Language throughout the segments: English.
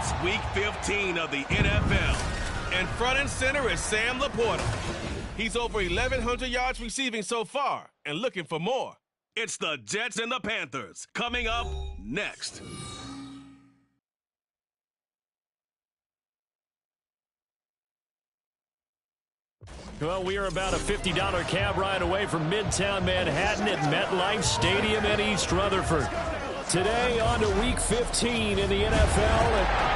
It's Week 15 of the NFL. And front and center is Sam Laporta. He's over 1,100 yards receiving so far and looking for more. It's the Jets and the Panthers coming up next. Well, we are about a $50 cab ride away from Midtown Manhattan at MetLife Stadium in East Rutherford. Today on to Week 15 in the NFL.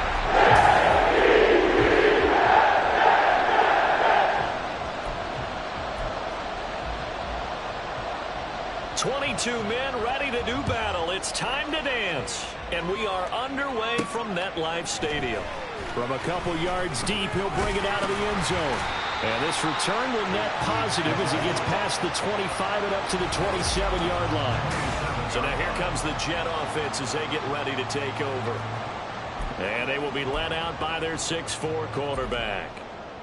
22 men ready to do battle. It's time to dance. And we are underway from MetLife Stadium. From a couple yards deep, he'll bring it out of the end zone. And this return will net positive as he gets past the 25 and up to the 27-yard line. So now here comes the Jet offense as they get ready to take over. And they will be led out by their 6'4" quarterback.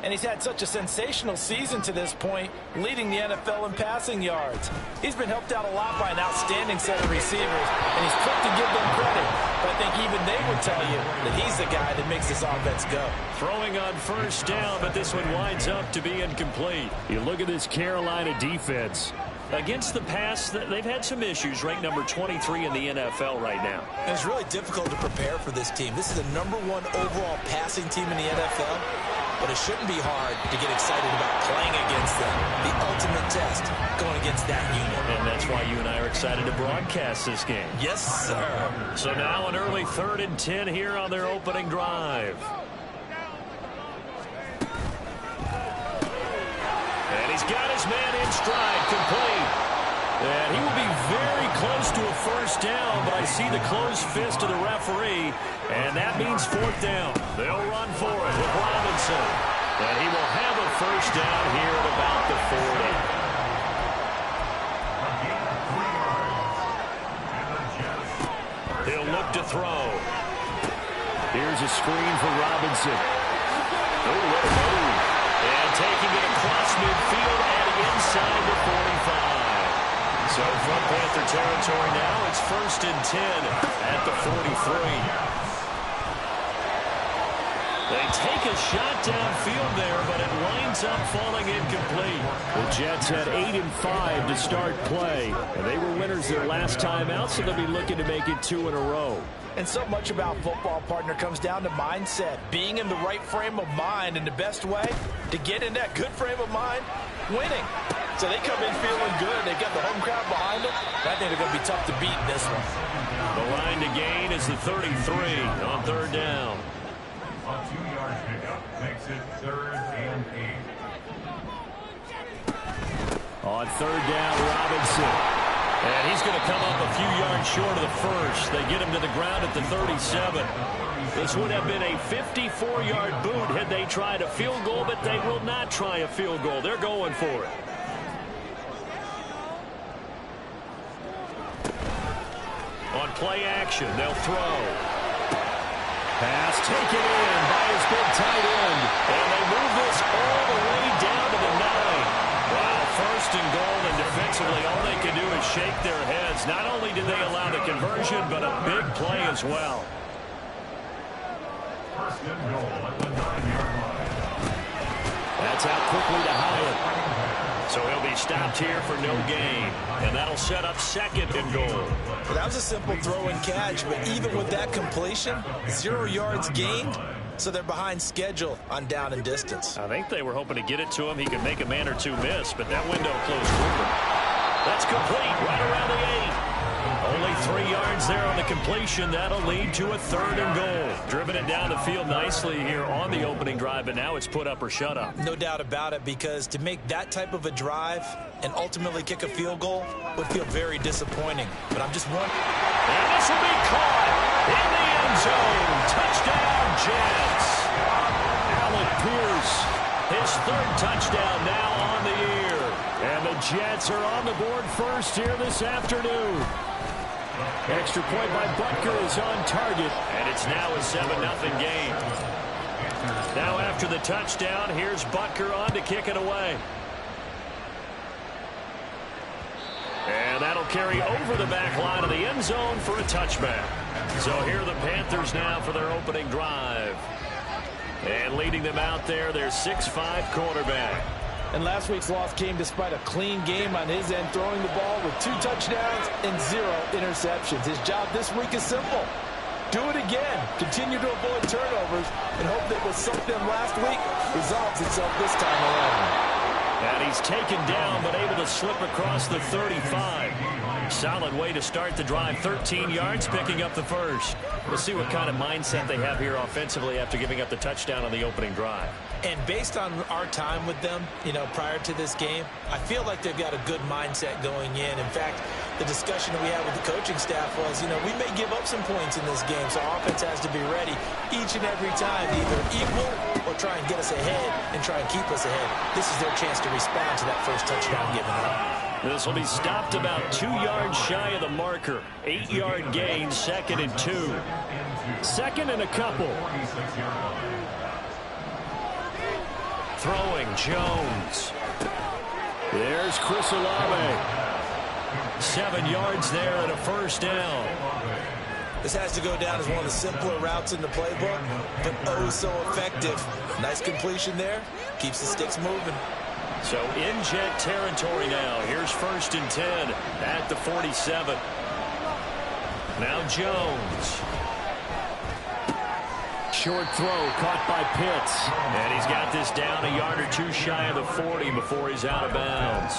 And he's had such a sensational season to this point, leading the NFL in passing yards. He's been helped out a lot by an outstanding set of receivers, and he's quick to give them credit. But I think even they would tell you that he's the guy that makes this offense go. Throwing on first down, but this one winds up to be incomplete. You look at this Carolina defense. Against the pass, they've had some issues, ranked number 23 in the NFL right now. And it's really difficult to prepare for this team. This is the #1 overall passing team in the NFL. But it shouldn't be hard to get excited about playing against them. The ultimate test going against that unit. And that's why you and I are excited to broadcast this game. Yes, sir. So now an early 3rd and 10 here on their opening drive. And he's got his man in stride, complete. And he will be very close to a first down, but I see the closed fist of the referee, and that means 4th down. They'll run for it with Robinson. And he will have a first down here at about the 40. He'll look to throw. Here's a screen for Robinson. Oh, what a move. And taking it across midfield and inside the 45. So from Panther territory now, it's 1st and 10 at the 43. They take a shot downfield there, but it winds up falling incomplete. The Jets had 8 and 5 to start play, and they were winners their last time out, so they'll be looking to make it 2 in a row. And so much about football, partner, comes down to mindset. Being in the right frame of mind, and the best way to get in that good frame of mind, winning. So they come in feeling good. They've got the home crowd behind them. I think they're going to be tough to beat in this one. The line to gain is the 33 on 3rd down. A 2-yard pickup makes it 3rd and 8. On 3rd down, Robinson. And he's going to come up a few yards short of the first. They get him to the ground at the 37. This would have been a 54-yard boot had they tried a field goal, but they will not try a field goal. They're going for it. On play action, they'll throw. Pass taken in by his big tight end. And they move this all the way down to the 9. Wow, 1st and goal, and defensively all they can do is shake their heads. Not only did they allow the conversion, but a big play as well. 1st and goal at the 9-yard line. That's out quickly to Hyatt. So he'll be stopped here for no gain. And that'll set up 2nd and goal. Well, that was a simple throw and catch, but even with that completion, 0 yards gained, so they're behind schedule on down and distance. I think they were hoping to get it to him. He could make a man or two miss, but that window closed quicker. That's complete right around the 8. Only 3 yards there on the completion. That'll lead to a 3rd and goal. Driven it down the field nicely here on the opening drive, but now it's put up or shut up. No doubt about it, because to make that type of a drive and ultimately kick a field goal would feel very disappointing. But I'm just wondering. And this will be caught in the end zone. Touchdown, Jets. Alec Pierce, his 3rd touchdown now on the year. And the Jets are on the board first here this afternoon. Extra point by Butker is on target. And it's now a 7-0 game. Now after the touchdown, here's Butker on to kick it away. And that'll carry over the back line of the end zone for a touchback. So here are the Panthers now for their opening drive. And leading them out there, their 6'5" quarterback. And last week's loss came despite a clean game on his end, throwing the ball with 2 touchdowns and 0 interceptions. His job this week is simple. Do it again. Continue to avoid turnovers and hope that what sunk them last week resolves itself this time around. And he's taken down but able to slip across the 35. Solid way to start the drive. 13 yards, picking up the first. We'll see what kind of mindset they have here offensively after giving up the touchdown on the opening drive. And based on our time with them, prior to this game, I feel like they've got a good mindset going in. In fact, the discussion we had with the coaching staff was, we may give up some points in this game, so our offense has to be ready each and every time, either equal or try and get us ahead and try and keep us ahead. This is their chance to respond to that first touchdown given up. This will be stopped about 2 yards shy of the marker. 8-yard gain, 2nd and 2. 2nd and a couple. Throwing, Jones. There's Chris Olave. 7 yards there and a first down. This has to go down as one of the simpler routes in the playbook, but oh so effective. Nice completion there. Keeps the sticks moving. So in Jet territory now. Here's 1st and 10 at the 47. Now Jones. Short throw caught by Pitts. And he's got this down a yard or 2 shy of the 40 before he's out of bounds.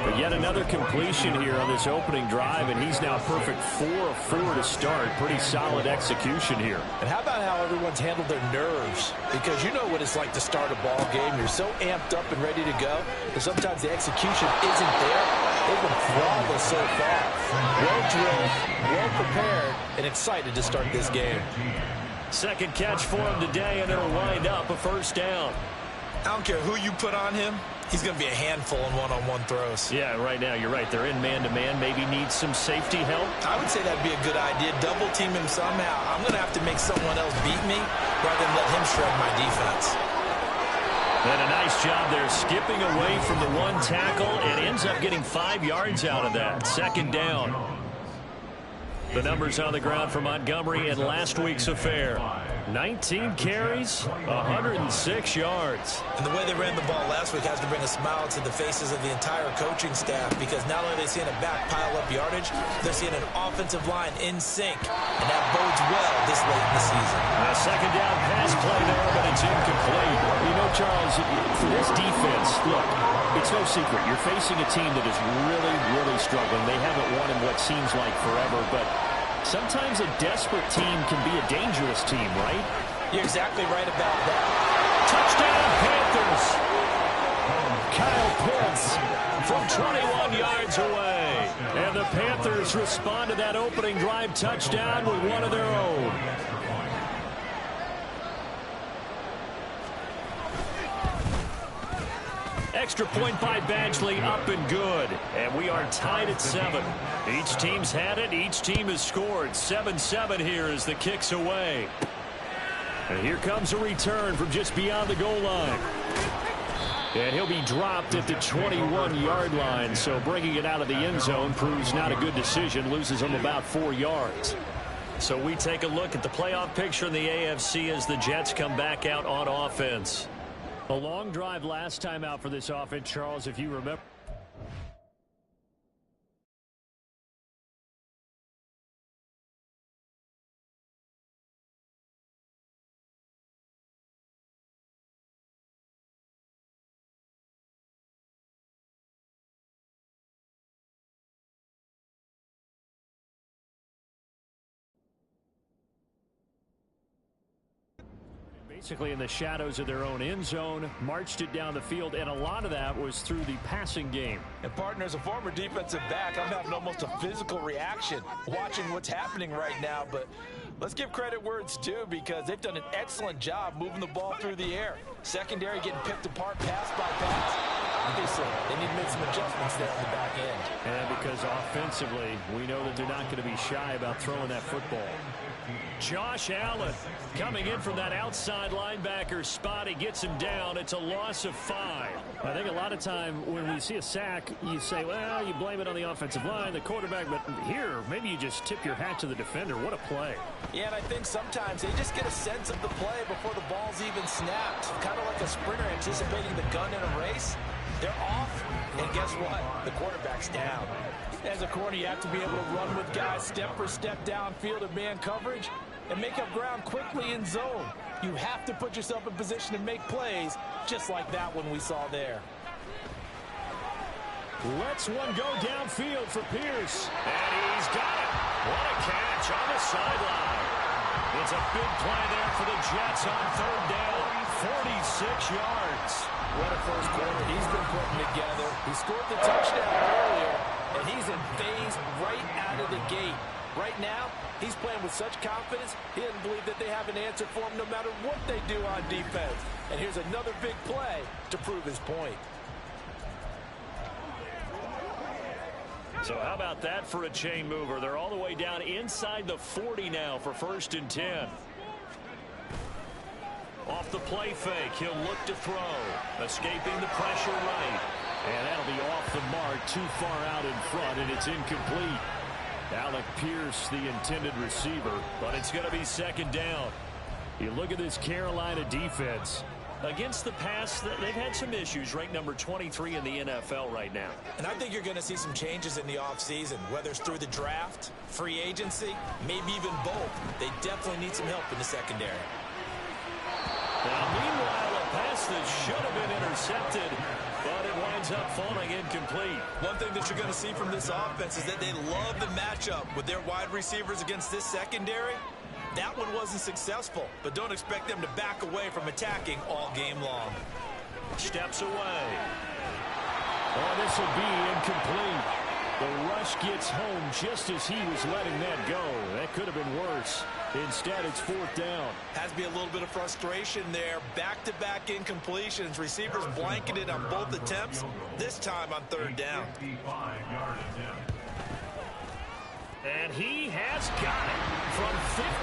But yet another completion here on this opening drive, and he's now perfect 4 of 4 to start. Pretty solid execution here. And how about how everyone's handled their nerves? Because you know what it's like to start a ball game. You're so amped up and ready to go, but sometimes the execution isn't there. They've been flawless so far. Well drilled, well prepared, and excited to start this game. Second catch for him today, and it'll wind up a first down. I don't care who you put on him. He's going to be a handful in one-on-one throws. Yeah, right now, you're right. They're in man-to-man. Maybe needs some safety help. I would say that'd be a good idea. Double team him somehow. I'm going to have to make someone else beat me rather than let him shred my defense. And a nice job there skipping away from the 1 tackle and ends up getting 5 yards out of that. 2nd down. The numbers on the ground for Montgomery in last week's affair. 19 carries, 106 yards. And the way they ran the ball last week has to bring a smile to the faces of the entire coaching staff, because not only are they seeing a back pile up yardage, they're seeing an offensive line in sync. And that bodes well this late in the season. A 2nd down pass play there, but it's incomplete. Charles, for this defense, look, it's no secret. You're facing a team that is really, really struggling. They haven't won in what seems like forever, but sometimes a desperate team can be a dangerous team, right? You're exactly right about that. Touchdown, Panthers! Kyle Pitts from 21 yards away. And the Panthers respond to that opening drive touchdown with one of their own. Extra point by Badgley, up and good. And we are tied at 7. Each team's had it. Each team has scored. 7-7 here as the kick's away. And here comes a return from just beyond the goal line. And he'll be dropped at the 21-yard line. So bringing it out of the end zone proves not a good decision. Loses him about 4 yards. So we take a look at the playoff picture in the AFC as the Jets come back out on offense. A long drive last time out for this offense, Charles, if you remember. Basically in the shadows of their own end zone, marched it down the field, and a lot of that was through the passing game. And partner, as a former defensive back, I'm having almost a physical reaction watching what's happening right now. But let's give credit where it's due, because they've done an excellent job moving the ball through the air. Secondary getting picked apart pass by pass. Obviously, they need to make some adjustments there on the back end. And because offensively, we know that they're not going to be shy about throwing that football. Josh Allen coming in from that outside linebacker spot. He gets him down. It's a loss of 5. I think a lot of time when we see a sack, you say, well, you blame it on the offensive line, the quarterback, but here, maybe you just tip your hat to the defender. What a play. Yeah, and I think sometimes they just get a sense of the play before the ball's even snapped. Kind of like a sprinter anticipating the gun in a race. They're off, and guess what? The quarterback's down. As a corner, you have to be able to run with guys step for step downfield of man coverage and make up ground quickly in zone. You have to put yourself in position to make plays, just like that one we saw there. Lets one go downfield for Pierce. And he's got it. What a catch on the sideline. It's a big play there for the Jets on 3rd down. 46 yards. What a first quarter he's been putting together. He scored the touchdown earlier, and he's in phase right out of the gate. Right now, he's playing with such confidence, he doesn't believe that they have an answer for him no matter what they do on defense. And here's another big play to prove his point. So how about that for a chain mover? They're all the way down inside the 40 now for 1st and 10. Off the play fake, he'll look to throw. Escaping the pressure right. And that'll be off the mark, too far out in front, and it's incomplete. Alec Pierce, the intended receiver, but it's going to be 2nd down. You look at this Carolina defense. Against the pass, they've had some issues, ranked number 23 in the NFL right now. And I think you're going to see some changes in the offseason, whether it's through the draft, free agency, maybe even both. They definitely need some help in the secondary. Now, meanwhile, a pass that should have been intercepted, but it winds up falling incomplete. One thing that you're going to see from this offense is that they love the matchup with their wide receivers against this secondary. That one wasn't successful, but don't expect them to back away from attacking all game long. Steps away. Oh, this will be incomplete. The rush gets home just as he was letting that go. That could have been worse. Instead, it's 4th down. Has to be a little bit of frustration there. Back-to-back incompletions. Receivers blanketed on both attempts, this time on 3rd down. And he has got it from 55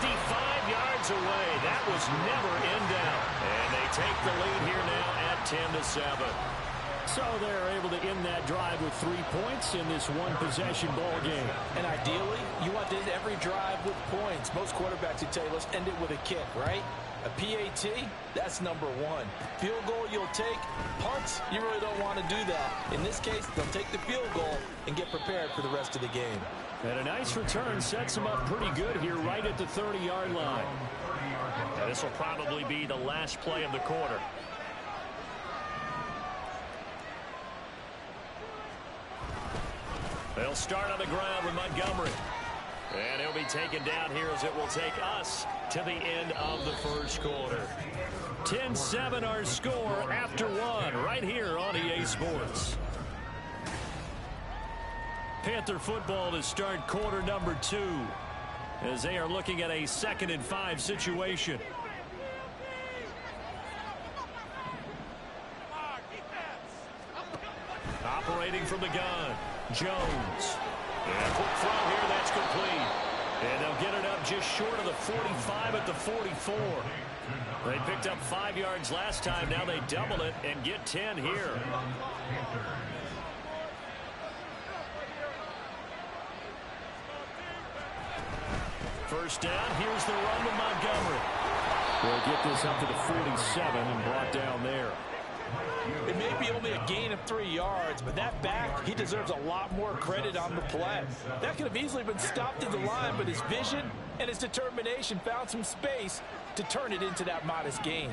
yards away. That was never in doubt. And they take the lead here now at 10-7. So they're able to end that drive with 3 points in this one-possession ball game. And ideally, you want to end every drive with points. Most quarterbacks would tell you, let's end it with a kick, right? A PAT, that's number 1. Field goal you'll take. Punts, you really don't want to do that. In this case, they'll take the field goal and get prepared for the rest of the game. And a nice return sets them up pretty good here right at the 30-yard line. This will probably be the last play of the quarter. They'll start on the ground with Montgomery. And he'll be taken down here as it will take us to the end of the first quarter. 10-7 our score after 1 right here on EA Sports. Panther football to start quarter number 2 as they are looking at a 2nd and 5 situation. Operating from the gun, Jones. And a quick throw here, that's complete. And they'll get it up just short of the 45 at the 44. They picked up 5 yards last time. Now they double it and get 10 here. First down, here's the run to Montgomery. They'll get this up to the 47 and brought down there. It may be only a gain of 3 yards, but that back, he deserves a lot more credit on the play. That could have easily been stopped at the line, but his vision and his determination found some space to turn it into that modest gain.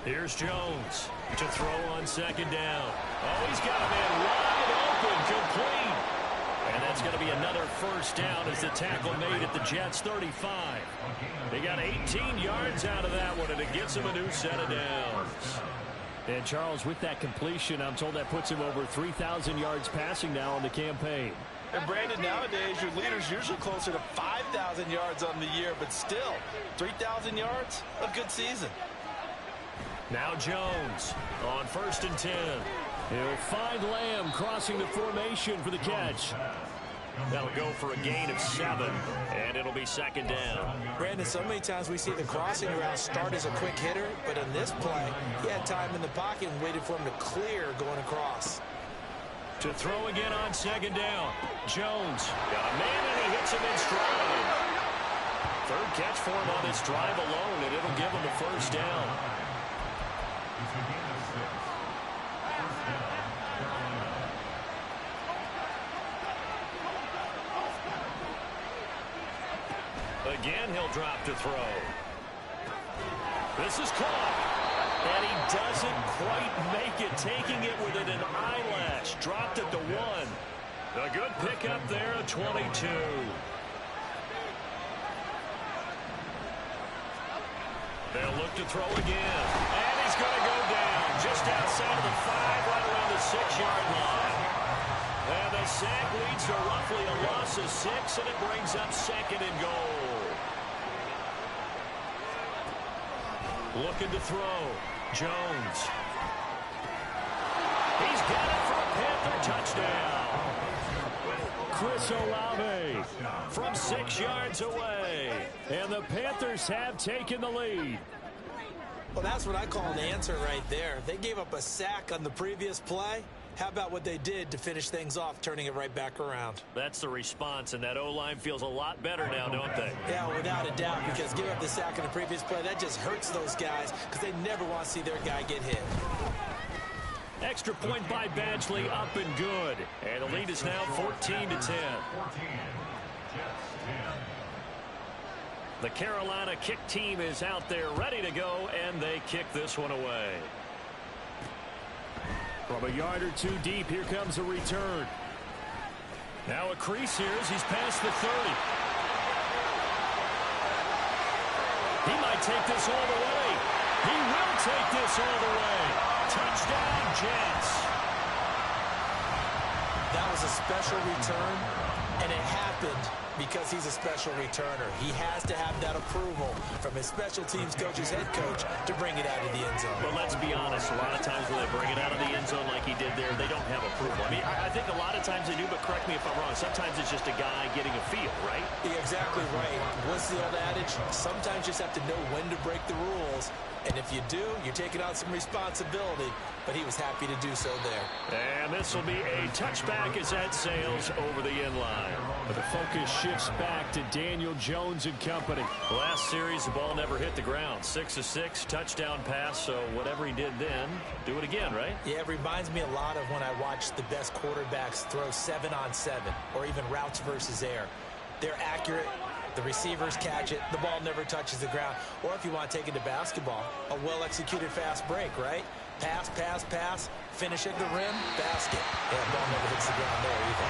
Here's Jones to throw on 2nd down. Oh, he's got a man wide open, complete. And that's going to be another first down as the tackle made at the Jets' 35. They got 18 yards out of that one, and it gets them a new set of downs. And Charles, with that completion, I'm told that puts him over 3,000 yards passing now on the campaign. And Brandon, nowadays your leader's usually closer to 5,000 yards on the year, but still, 3,000 yards, a good season. Now Jones on 1st and 10. He'll find Lamb crossing the formation for the catch. That'll go for a gain of 7, and it'll be second down. Brandon, so many times we see the crossing route start as a quick hitter, but in this play, he had time in the pocket and waited for him to clear going across. To throw again on second down. Jones got a man, and he hits him in stride. Third catch for him on this drive alone, and it'll give him a first down. Again, he'll drop to throw. This is caught. And he doesn't quite make it, taking it within an eyelash. Dropped at the 1. A good pickup there at 22. They'll look to throw again. And he's going to go down just outside of the 5, right around the 6-yard line. And the sack leads to roughly a loss of 6, and it brings up second and goal. Looking to throw. Jones. He's got it for a Panther touchdown. Chris Olave from 6 yards away. And the Panthers have taken the lead. Well, that's what I call an answer right there. They gave up a sack on the previous play. How about what they did to finish things off, turning it right back around? That's the response, and that O-line feels a lot better now, don't they? Yeah, without a doubt, because giving up the sack in the previous play, that just hurts those guys because they never want to see their guy get hit. Extra point by Badgley, up and good. And the lead is now 14-10. The Carolina kick team is out there ready to go, and they kick this one away. From a yard or 2 deep, here comes a return. Now a crease here as he's past the 30. He might take this all the way. He will take this all the way. Touchdown, Jets. That was a special return, and it happened because he's a special returner. He has to have that approval from his special teams coach's head coach to bring it out of the end zone. But let's be honest, a lot of times when they bring it out of the end zone like he did there, they don't have approval. I mean, I think a lot of times they do, but correct me if I'm wrong. Sometimes it's just a guy getting a feel, right? You're exactly right. What's the old adage? Sometimes you just have to know when to break the rules. And if you do, you're taking on some responsibility. But he was happy to do so there. And this will be a touchback as that sails over the end line. But the focus shifts back to Daniel Jones and company. Last series, the ball never hit the ground. 6 of 6, touchdown pass. So whatever he did then, do it again, right? Yeah, it reminds me a lot of when I watched the best quarterbacks throw 7-on-7 or even routes versus air. They're accurate. The receivers catch it. The ball never touches the ground. Or if you want to take it to basketball, a well-executed fast break, right? Pass, pass, pass, finish at the rim, basket. Yeah, the ball never hits the ground there either.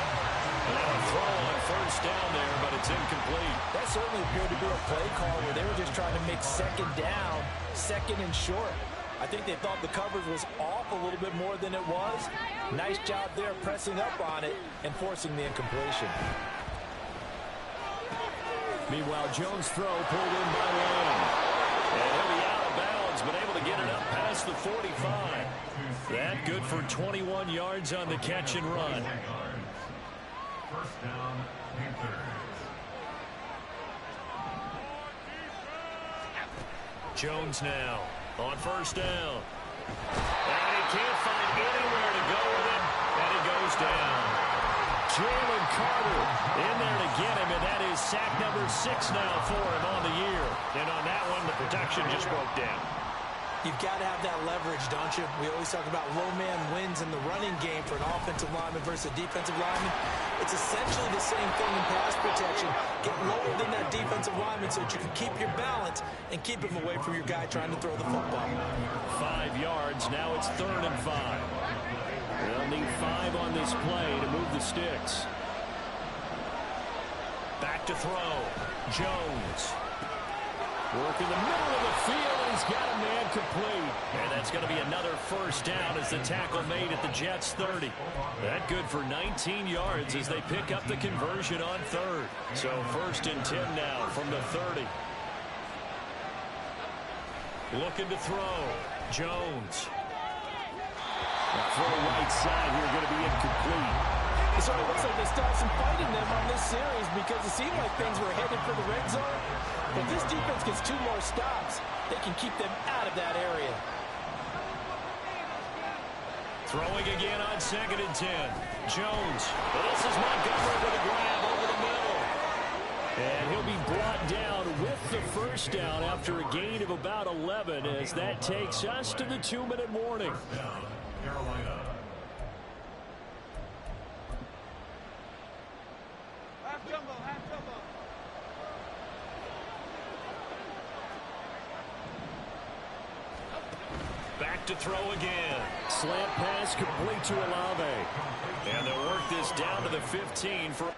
And a throw on first down there, but it's incomplete. That certainly appeared to be a play call where they were just trying to make second down, second and short. I think they thought the coverage was off a little bit more than it was. Nice job there pressing up on it and forcing the incompletion. Meanwhile, Jones' throw pulled in by Lamb. And he'll be out of bounds, but able to get it up past the 45. That good for 21 yards on the catch and run. First down, Panthers. Jones now on first down. And he can't find anywhere to go with it, and he goes down. Jalen Carter in there to get him, and that is sack number 6 now for him on the year. And on that one, the protection just broke down. You've got to have that leverage, don't you? We always talk about low man wins in the running game for an offensive lineman versus a defensive lineman. It's essentially the same thing in pass protection. Get lower than that defensive lineman so that you can keep your balance and keep him away from your guy trying to throw the football. 5 yards. Now it's 3rd and 5. They'll need 5 on this play to move the sticks. Back to throw. Jones. Work in the middle of the field, and he's got a man complete. And that's going to be another first down as the tackle made at the Jets' 30. That good for 19 yards as they pick up the conversion on 3rd. So 1st and 10 now from the 30. Looking to throw. Jones. That throw right side here going to be incomplete. So it looks like they still have some fight in them on this series because it seemed like things were headed for the red zone. But this defense gets 2 more stops, they can keep them out of that area. Throwing again on 2nd and 10. Jones. But this is Montgomery with a grab over the middle. And he'll be brought down with the first down after a gain of about 11 as that takes us to the 2-minute warning. Carolina. Back to throw again. Slant pass complete to Olave. And they'll work this down to the 15 for 4.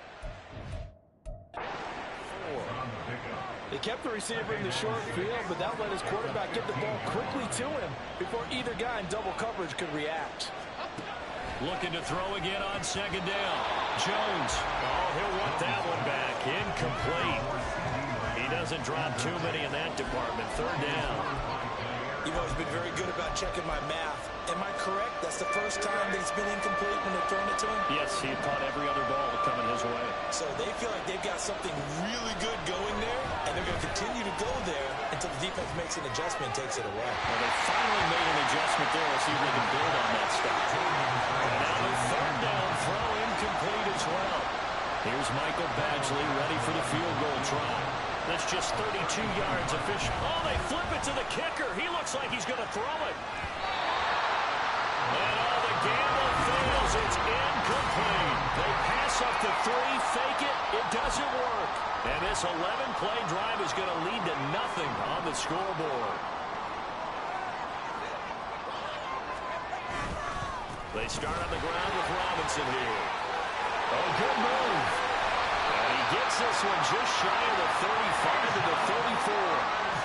They kept the receiver in the short field, but that let his quarterback get the ball quickly to him before either guy in double coverage could react. Looking to throw again on 2nd down. Jones. Oh, he'll want that one back. Incomplete. He doesn't drop too many in that department. 3rd down. You've always been very good about checking my math. Am I correct? That's the first time that it's been incomplete when they're throwing it to him? Yes, he caught every other ball coming his way. So they feel like they've got something really good going there, and they're going to continue to go there until the defense makes an adjustment and takes it away. Well, they finally made an adjustment there. Let's see if they can build on that stuff. And now the 3rd down throw incomplete as well. Here's Michael Badgley ready for the field goal try. That's just 32 yards official. Oh, they flip it to the kicker. He looks like he's going to throw it. And all the gamble fails. It's incomplete. They pass up to 3, fake it. It doesn't work. And this 11-play drive is going to lead to nothing on the scoreboard. They start on the ground with Robinson here. Oh, good move. And he gets this one just shy of the 35 to the 34.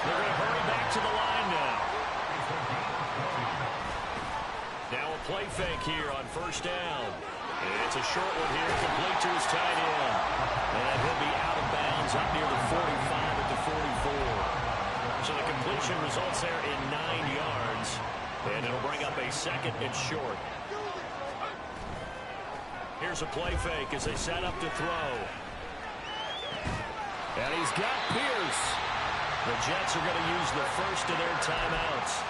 They're going to hurry back to the line now. Now a play fake here on 1st down. And it's a short one here, complete to his tight end. And he'll be out of bounds up near the 45 at the 44. So the completion results there in 9 yards. And it'll bring up a 2nd and short. Here's a play fake as they set up to throw. And he's got Pierce. The Jets are going to use the first of their timeouts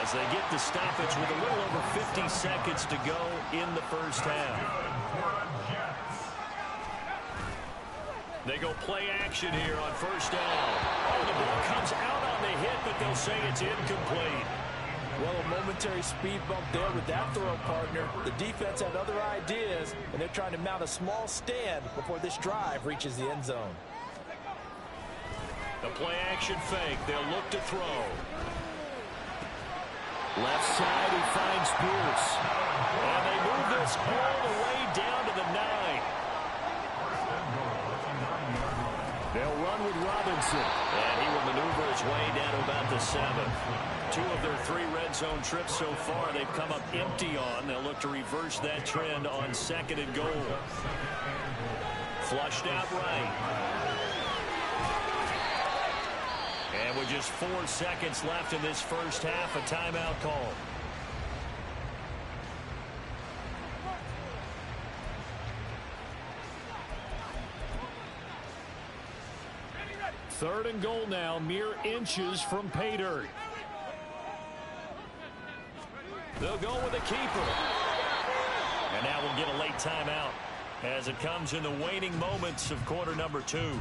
as they get the stoppage with a little over 50 seconds to go in the first half. They go play action here on 1st down. Oh, the ball comes out on the hit, but they'll say it's incomplete. Well, a momentary speed bump there with that throw, partner. The defense had other ideas, and they're trying to mount a small stand before this drive reaches the end zone. The play action fake. They'll look to throw. Left side, he finds Pierce. And they move this all the way down to the 9. They'll run with Robinson. And he will maneuver his way down to about the 7. 2 of their 3 red zone trips so far they've come up empty on. They'll look to reverse that trend on 2nd and goal. Flushed out right. And with just 4 seconds left in this first half, a timeout call. Third and goal now, mere inches from pay dirt. They'll go with the keeper. And now we'll get a late timeout as it comes in the waning moments of quarter number 2.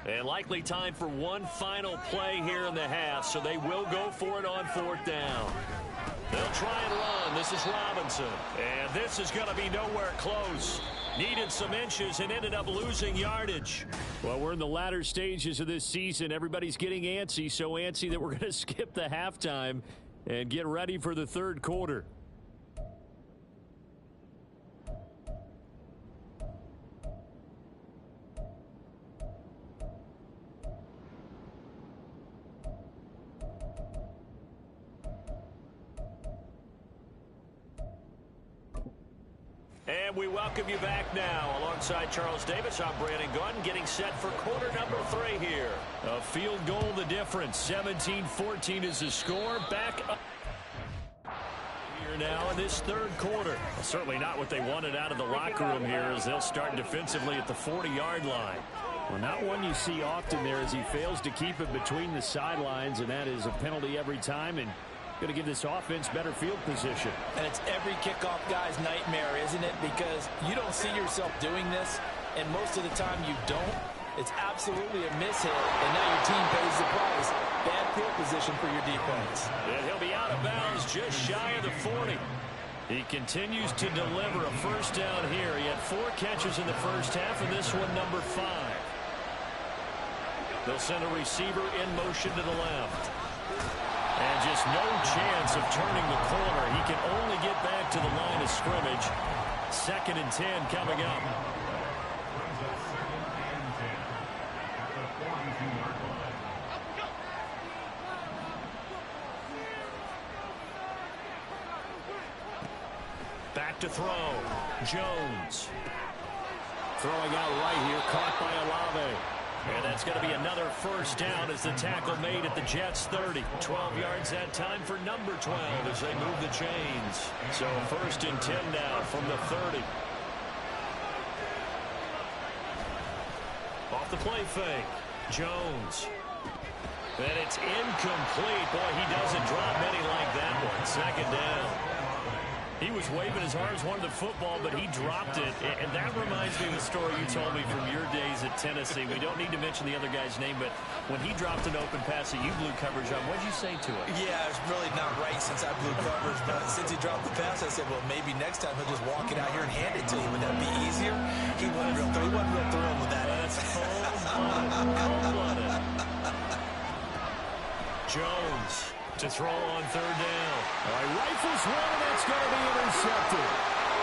And likely time for one final play here in the half, so they will go for it on 4th down. They'll try and run. This is Robinson. And this is going to be nowhere close. Needed some inches and ended up losing yardage. Well, we're in the latter stages of this season. Everybody's getting antsy, so antsy that we're going to skip the halftime and get ready for the 3rd quarter. And we welcome you back now. Alongside Charles Davis, I'm Brandon Gunn, getting set for quarter number 3 here. A field goal the difference. 17-14 is the score. Back up here now in this third quarter. Well, certainly not what they wanted out of the locker room here as they'll start defensively at the 40-yard line. Well, not one you see often there as he fails to keep it between the sidelines, and that is a penalty every time, and going to give this offense better field position. And it's every kickoff guy's nightmare, isn't it? Because you don't see yourself doing this, and most of the time you don't. It's absolutely a mishit, and now your team pays the price. Bad field position for your defense. And he'll be out of bounds just shy of the 40. He continues to deliver a first down here. He had 4 catches in the first half, and this one number 5. They'll send a receiver in motion to the left. And just no chance of turning the corner. He can only get back to the line of scrimmage. 2nd and 10 coming up. Back to throw. Jones. Throwing out right here, caught by Olave. And that's going to be another first down as the tackle made at the Jets 30. 12 yards that time for number 12 as they move the chains. So 1st and 10 now from the 30. Off the play fake. Jones. And it's incomplete. Boy, he doesn't drop many like that one. 2nd down. He was waving as hard as wanted the football, but he dropped it. And that reminds me of the story you told me from your days at Tennessee. We don't need to mention the other guy's name, but when he dropped an open pass that you blew coverage on, what did you say to it? Yeah, it's really not right since I blew coverage, but since he dropped the pass, I said, well, maybe next time he'll just walk it out here and hand it to you. Would that be easier? He wasn't real thrilled with that. That's cold-blooded. Jones to throw on 3rd down. Rifles one, and that's going to be intercepted.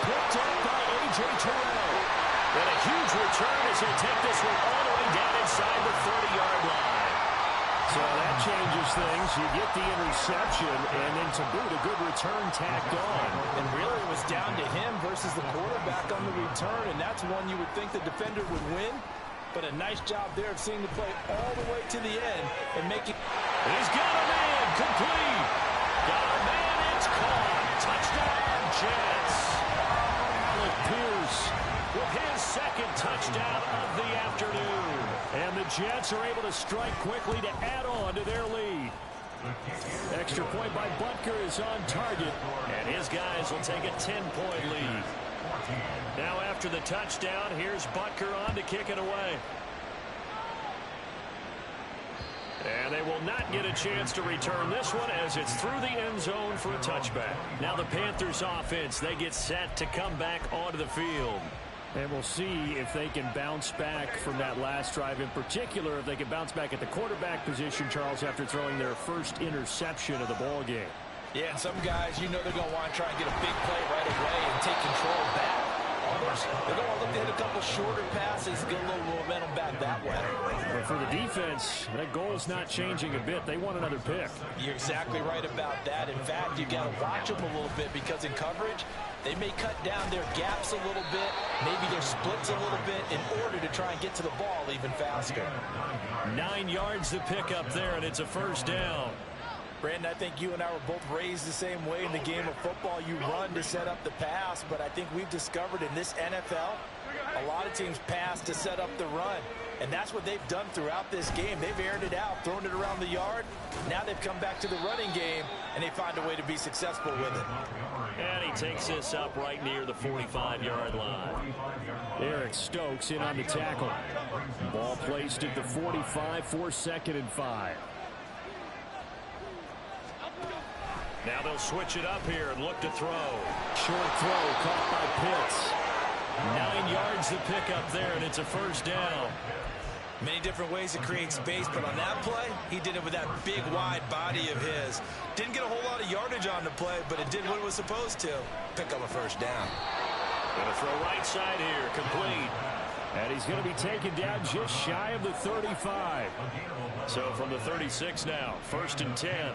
Picked up by A.J. Terrell. And a huge return as he'll take this one all the way down inside the 30-yard line. So that changes things. You get the interception, and then to boot, a good return tacked on. And really it was down to him versus the quarterback on the return, and that's one you would think the defender would win. But a nice job there of seeing the play all the way to the end and making... He's got a man, complete. Got a man, it's caught. Touchdown, Jets. Alec Pierce with his 2nd touchdown of the afternoon. And the Jets are able to strike quickly to add on to their lead. Extra point by Butker is on target. And his guys will take a 10-point lead. Now after the touchdown, here's Butker on to kick it away. And they will not get a chance to return this one as it's through the end zone for a touchback. Now the Panthers offense, they get set to come back onto the field. And we'll see if they can bounce back from that last drive. In particular, if they can bounce back at the quarterback position, Charles, after throwing their first interception of the ball game. Yeah, and some guys, you know they're going to want to try and get a big play right away and take control back. Others, they're going to look to hit a couple shorter passes, get a little momentum back that way. But for the defense, that goal's not changing a bit. They want another pick. You're exactly right about that. In fact, you got to watch them a little bit because in coverage, they may cut down their gaps a little bit, maybe their splits a little bit in order to try and get to the ball even faster. 9 yards to pick up there, and it's a first down. Brandon, I think you and I were both raised the same way in the game of football. You run to set up the pass, but I think we've discovered in this NFL, a lot of teams pass to set up the run. And that's what they've done throughout this game. They've aired it out, thrown it around the yard. Now they've come back to the running game, and they find a way to be successful with it. And he takes this up right near the 45-yard line. Eric Stokes in on the tackle. Ball placed at the 45 for 2nd and 5. Now they'll switch it up here and look to throw. Short throw caught by Pitts. 9 yards to pick up there, and it's a first down. Many different ways to create space, but on that play, he did it with that big, wide body of his. Didn't get a whole lot of yardage on the play, but it did what it was supposed to. Pick up a first down. Gonna throw right side here, complete. And he's going to be taken down just shy of the 35. So from the 36 now, 1st and 10.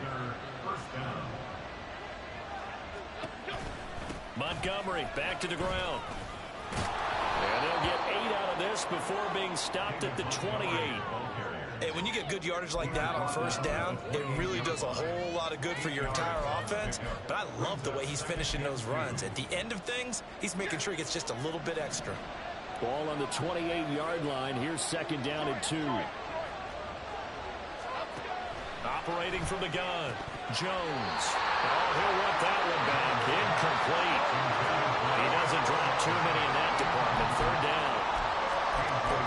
Montgomery back to the ground. And they'll get 8 out of this before being stopped at the 28. Hey, when you get good yardage like that on first down, it really does a whole lot of good for your entire offense. But I love the way he's finishing those runs. At the end of things, he's making sure he gets just a little bit extra. Ball on the 28-yard line. Here's second down and 2. Operating from the gun, Jones. Oh, he'll want that one back. Incomplete. He doesn't drop too many in that department. Third down.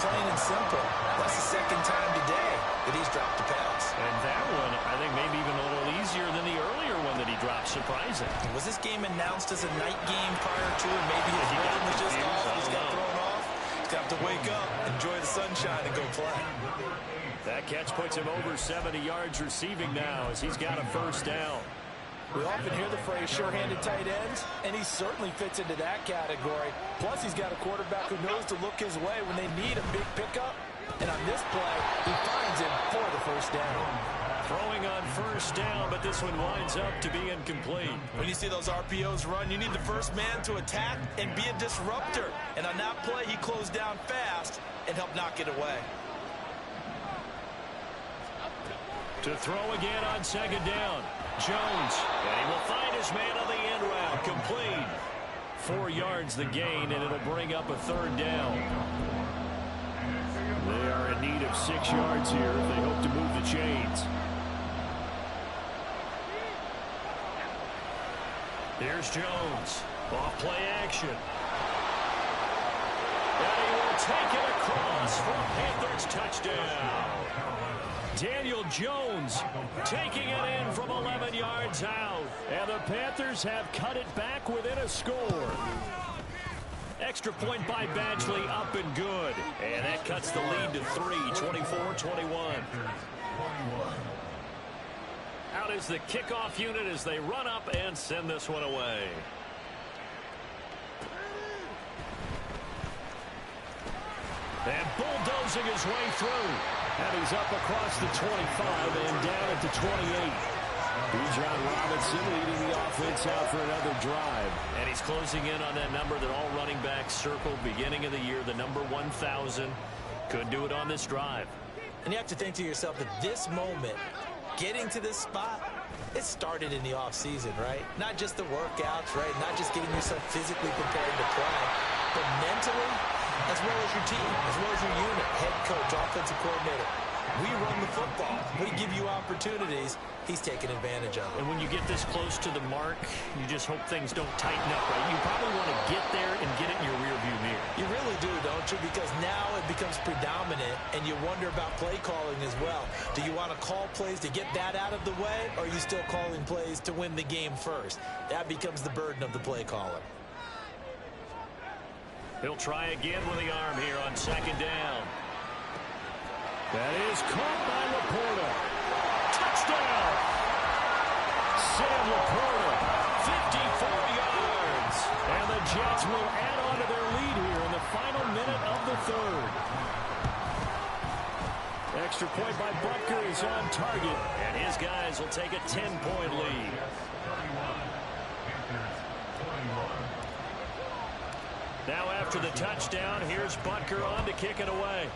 Plain and simple. That's the second time today that he's dropped a pass. And that one, I think, maybe even a little easier than the earlier one that he dropped. Surprising. Was this game announced as a night game prior to it? Maybe his rhythm was just off. He's got thrown off. He's got to wake up, enjoy the sunshine, and go play. That catch puts him over 70 yards receiving now as he's got a first down. We often hear the phrase sure-handed tight ends, and he certainly fits into that category. Plus, he's got a quarterback who knows to look his way when they need a big pickup. And on this play, he finds him for the first down. Throwing on first down, but this one winds up to be incomplete. When you see those RPOs run, you need the first man to attack and be a disruptor. And on that play, he closed down fast and helped knock it away. To throw again on second down. Jones, and he will find his man on the end route, complete. 4 yards the gain, and it'll bring up a third down. They are in need of 6 yards here if they hope to move the chains. Here's Jones, off play action. And he will take it across for a Panthers touchdown. Daniel Jones taking it in from 11 yards out. And the Panthers have cut it back within a score. Extra point by Badgley, up and good. And that cuts the lead to 3, 24-21. Out is the kickoff unit as they run up and send this one away. And bulldozing his way through. And he's up across the 25 and down at the 28. Bijan Robinson leading the offense out for another drive. And he's closing in on that number that all running backs circled beginning of the year, the number 1,000. Could do it on this drive. And you have to think to yourself that this moment, getting to this spot, it started in the offseason, right? Not just the workouts, right? Not just getting yourself physically prepared to play, but mentally, as well as your team, as well as your unit, head coach, offensive coordinator. We run the football. We give you opportunities. He's taking advantage of it. And when you get this close to the mark, you just hope things don't tighten up, right? You probably want to get there and get it in your rearview mirror. You really do, don't you? Because now it becomes predominant, and you wonder about play calling as well. Do you want to call plays to get that out of the way, or are you still calling plays to win the game first? That becomes the burden of the play caller. He'll try again with the arm here on second down. That is caught by Laporta. Touchdown! Sam Laporta. 54 yards. And the Jets will add on to their lead here in the final minute of the third. Extra point by Butker is on target. And his guys will take a 10-point lead. Now after the touchdown, here's Butker on to kick it away.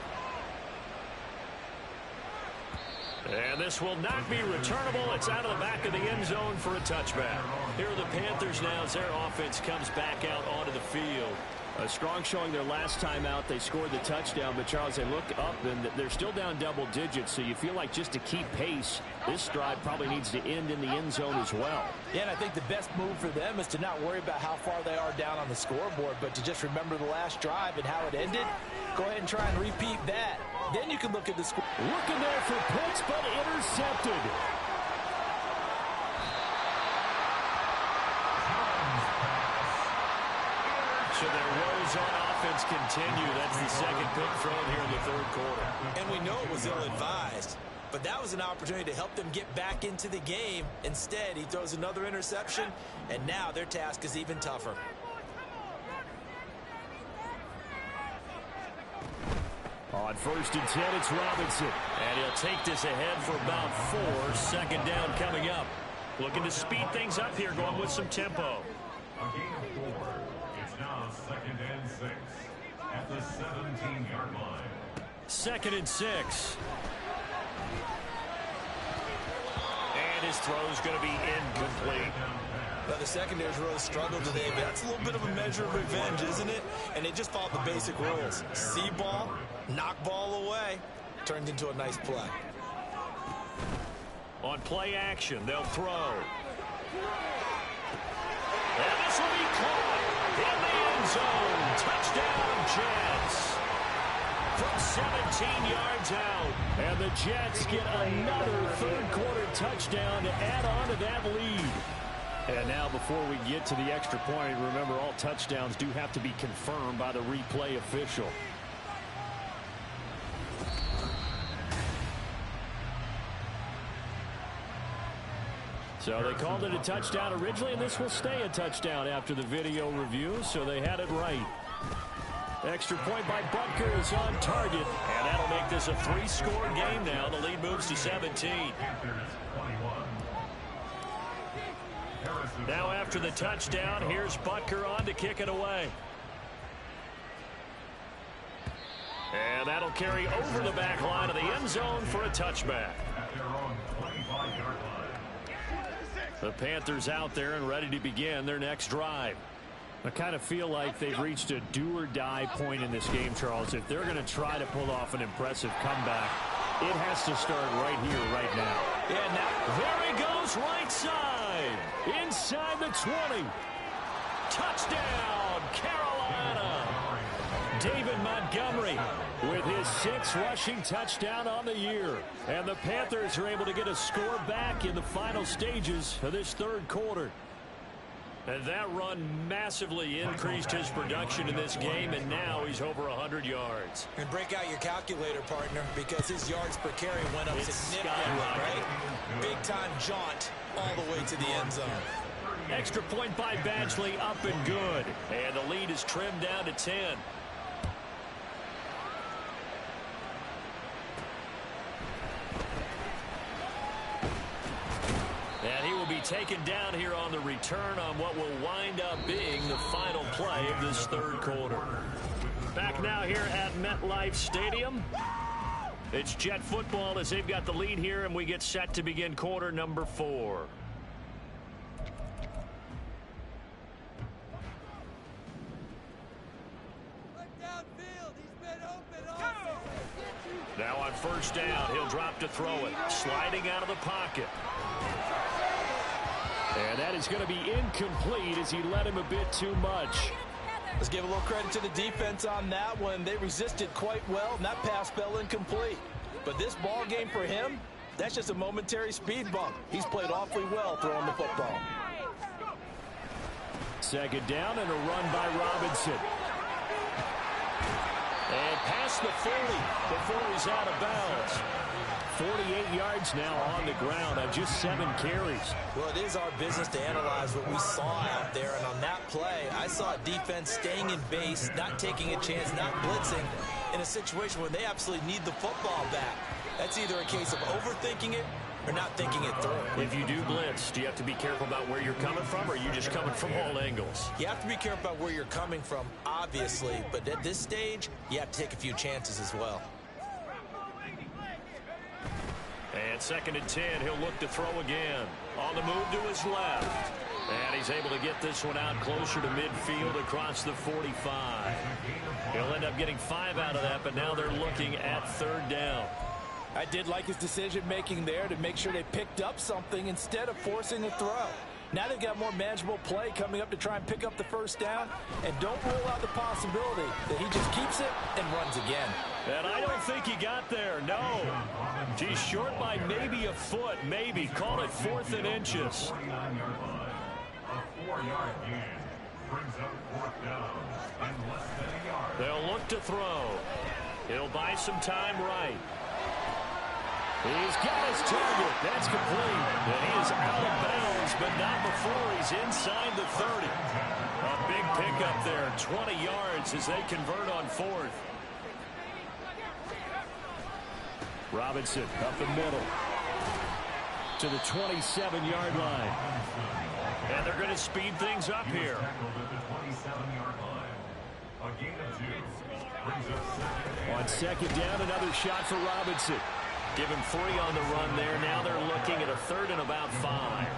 And this will not be returnable. It's out of the back of the end zone for a touchback. Here are the Panthers now as their offense comes back out onto the field. A strong showing their last time out. They scored the touchdown, but Charles, they look up and they're still down double digits, so you feel like just to keep pace, this drive probably needs to end in the end zone as well. Yeah, and I think the best move for them is to not worry about how far they are down on the scoreboard, but to just remember the last drive and how it ended. Go ahead and try and repeat that. Then you can look at the score. Looking there for Pitts, but intercepted. So their woes on offense continue. That's the second pick thrown here in the third quarter. And we know it was ill-advised, but that was an opportunity to help them get back into the game. Instead, he throws another interception, and now their task is even tougher. On first and 10, it's Robinson. And he'll take this ahead for about 4. Second down coming up. Looking to speed things up here, going with some tempo. 2nd and 6. And his throw is going to be incomplete. Well, the secondary's really struggled today, but that's a little bit of a measure of revenge, isn't it? And they just followed the basic rules. See ball, knock ball away. Turned into a nice play. On play action, they'll throw. And this will be caught in the end zone. Touchdown, Jets. From 17 yards out. And the Jets get another third-quarter touchdown to add on to that lead. And now before we get to the extra point, remember all touchdowns do have to be confirmed by the replay official. So they called it a touchdown originally, and this will stay a touchdown after the video review, so they had it right. Extra point by Butker is on target, and that'll make this a 3-score game now. The lead moves to 17. Now after the touchdown, here's Butker on to kick it away. And that'll carry over the back line of the end zone for a touchback. The Panthers out there and ready to begin their next drive. I kind of feel like they've reached a do-or-die point in this game, Charles. If they're going to try to pull off an impressive comeback, it has to start right here, right now. Yeah, now there he goes, right side. Inside the 20. Touchdown, Carolina. David Montgomery with his 6th rushing touchdown on the year. And the Panthers are able to get a score back in the final stages of this third quarter. And that run massively increased his production in this game, and now he's over 100 yards. And break out your calculator, partner, because his yards per carry went up significantly, right? Big-time jaunt all the way to the end zone. Extra point by Badgley, up and good. And the lead is trimmed down to 10. And he will be taken down here on the return on what will wind up being the final play of this third quarter. Back now here at MetLife Stadium. It's Jet football as they've got the lead here, and we get set to begin quarter number 4. Now on first down, he'll drop to throw it. Sliding out of the pocket. And that is going to be incomplete as he led him a bit too much. Let's give a little credit to the defense on that one. They resisted quite well, and that pass fell incomplete. But this ball game for him, that's just a momentary speed bump. He's played awfully well throwing the football. Second down and a run by Robinson. And past the 40 before he's out of bounds. 48 yards now on the ground on just 7 carries. Well, it is our business to analyze what we saw out there. And on that play, I saw a defense staying in base, not taking a chance, not blitzing in a situation where they absolutely need the football back. That's either a case of overthinking it or not thinking it through. If you do blitz, do you have to be careful about where you're coming from, or are you just coming from all angles? You have to be careful about where you're coming from, obviously. But at this stage, you have to take a few chances as well. And 2nd and 10, he'll look to throw again. On the move to his left. And he's able to get this one out closer to midfield across the 45. He'll end up getting 5 out of that, but now they're looking at third down. I did like his decision-making there to make sure they picked up something instead of forcing a throw. Now they've got more manageable play coming up to try and pick up the first down. And don't rule out the possibility that he just keeps it and runs again. And I don't think he got there, no. He's short by maybe a foot, maybe. Call it 4th and inches. They'll look to throw. He'll buy some time right. He's got his target. That's complete. And he is out of bounds, but not before he's inside the 30. A big pickup there, 20 yards as they convert on 4th. Robinson up the middle to the 27-yard line. And they're going to speed things up here. A gain of 2. Brings up second. On second down, another shot for Robinson. Give him 3 on the run there. Now they're looking at a 3rd and about 5.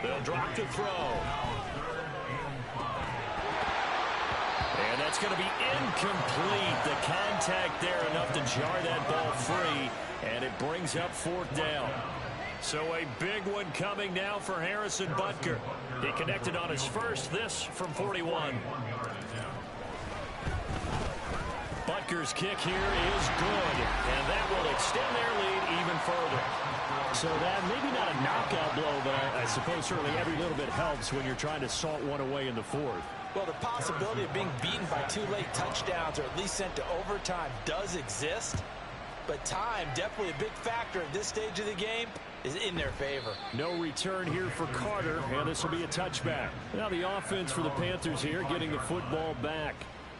They'll drop to throw. And that's going to be incomplete. The contact there enough to jar that ball free. And it brings up 4th down. So a big one coming now for Harrison Butker. He connected on his first, this from 41. Butker's kick here is good, and that will extend their lead even further. So that maybe not a knockout blow, but I suppose certainly every little bit helps when you're trying to salt one away in the 4th. Well, the possibility of being beaten by 2 late touchdowns or at least sent to overtime does exist, but time, definitely a big factor at this stage of the game, is in their favor. No return here for Carter, and this will be a touchback. Now the offense for the Panthers here getting the football back.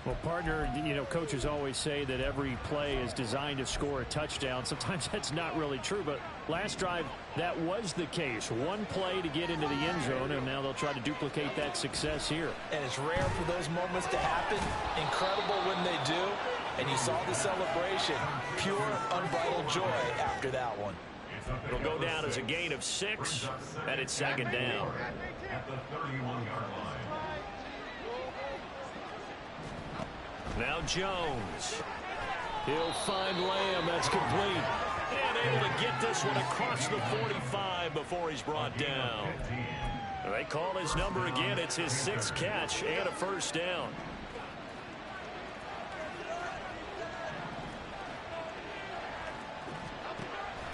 Well, partner, coaches always say that every play is designed to score a touchdown. Sometimes that's not really true, but last drive, that was the case. One play to get into the end zone, and now they'll try to duplicate that success here. And it's rare for those moments to happen. Incredible when they do. And you saw the celebration. Pure, unbridled joy after that one. It'll go down as a gain of 6, and it's 2nd down. At the 31-yard line. Now Jones. He'll find Lamb. That's complete. And able to get this one across the 45 before he's brought down. They call his number again. It's his 6th catch and a 1st down.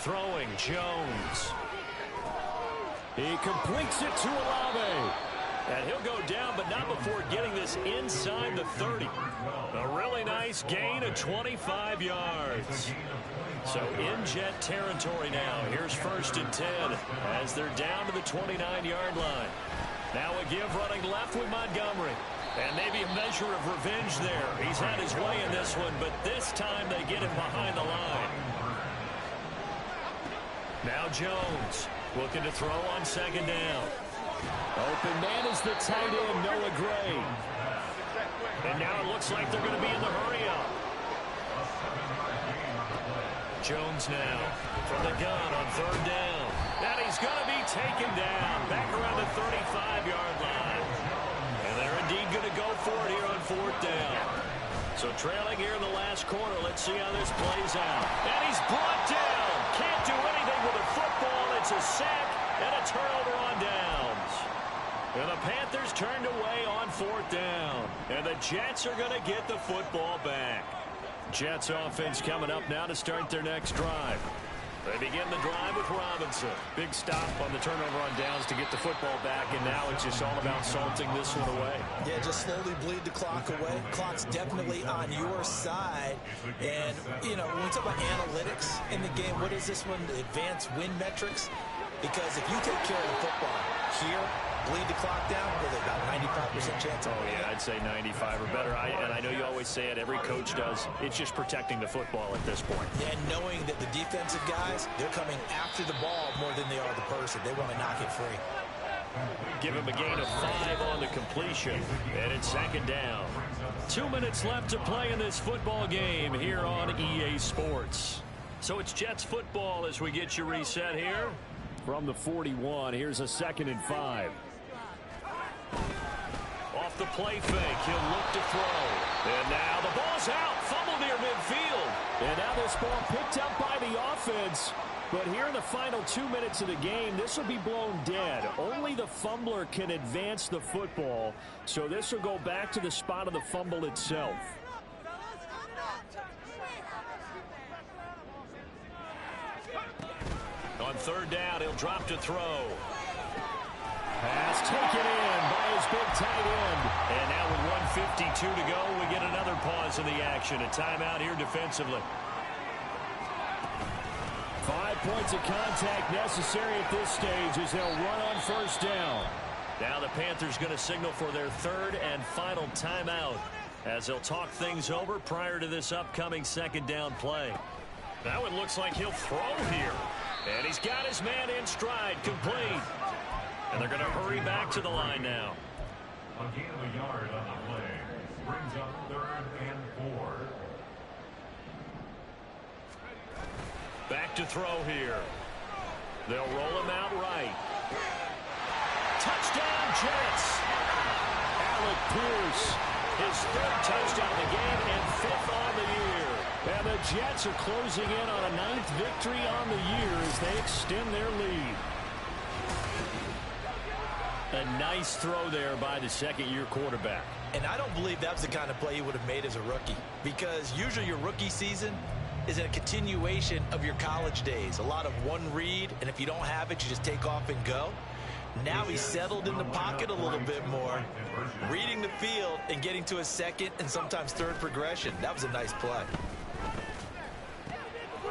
Throwing Jones. He completes it to Olave. And he'll go down, but not before getting this inside the 30. A really nice gain of 25 yards. So in Jet territory now. Here's 1st and 10 as they're down to the 29-yard line. Now a give running left with Montgomery. And maybe a measure of revenge there. He's had his way in this one, but this time they get him behind the line. Now Jones looking to throw on 2nd down. Open man is the tight end, Noah Gray. And now it looks like they're going to be in the hurry-up. Jones now from the gun on 3rd down. And he's going to be taken down back around the 35-yard line. And they're indeed going to go for it here on 4th down. So trailing here in the last quarter, let's see how this plays out. And he's brought down. Can't do anything with the football. It's a sack and a turnover on downs. And the Panthers turned away on 4th down. And the Jets are going to get the football back. Jets offense coming up now to start their next drive. They begin the drive with Robinson. Big stop on the turnover on downs to get the football back, and now it's just all about salting this one away. Yeah, just slowly bleed the clock away. Clock's definitely on your side. And, when we talk about analytics in the game, what is this one? The advanced win metrics? Because if you take care of the football here, bleed the clock down, with about 95% chance of winning. Yeah, I'd say 95 or better. And I know you always say it, every coach does. It's just protecting the football at this point. Yeah, and knowing that the defensive guys, they're coming after the ball more than they are the person. They want to knock it free. Give him a gain of 5 on the completion. And it's 2nd down. 2 minutes left to play in this football game here on EA Sports. So it's Jets football as we get you reset here. From the 41, here's a 2nd and 5. Off the play fake, he'll look to throw. And now the ball's out, fumble near midfield. And now this ball picked up by the offense. But here in the final 2 minutes of the game, this will be blown dead. Only the fumbler can advance the football. So this will go back to the spot of the fumble itself. On 3rd down, he'll drop to throw. Pass taken in by his big tight end. And now with 1:52 to go, we get another pause in the action. A timeout here defensively. 5 points of contact necessary at this stage as they'll run on 1st down. Now the Panthers going to signal for their 3rd and final timeout as they'll talk things over prior to this upcoming 2nd down play. Now it looks like he'll throw here. And he's got his man in stride, complete. And they're going to hurry back to the line now. A gain of a yard on the play. Brings up 3rd and 4. Back to throw here. They'll roll him out right. Touchdown, Jets. Alec Pierce, his 3rd touchdown of the game and 5th on the year. And the Jets are closing in on a 9th victory on the year as they extend their lead. A nice throw there by the second-year quarterback. And I don't believe that was the kind of play he would have made as a rookie, because usually your rookie season is a continuation of your college days. A lot of one read, and if you don't have it, you just take off and go. Now he's settled in the pocket a little bit more, reading the field and getting to a 2nd and sometimes 3rd progression. That was a nice play.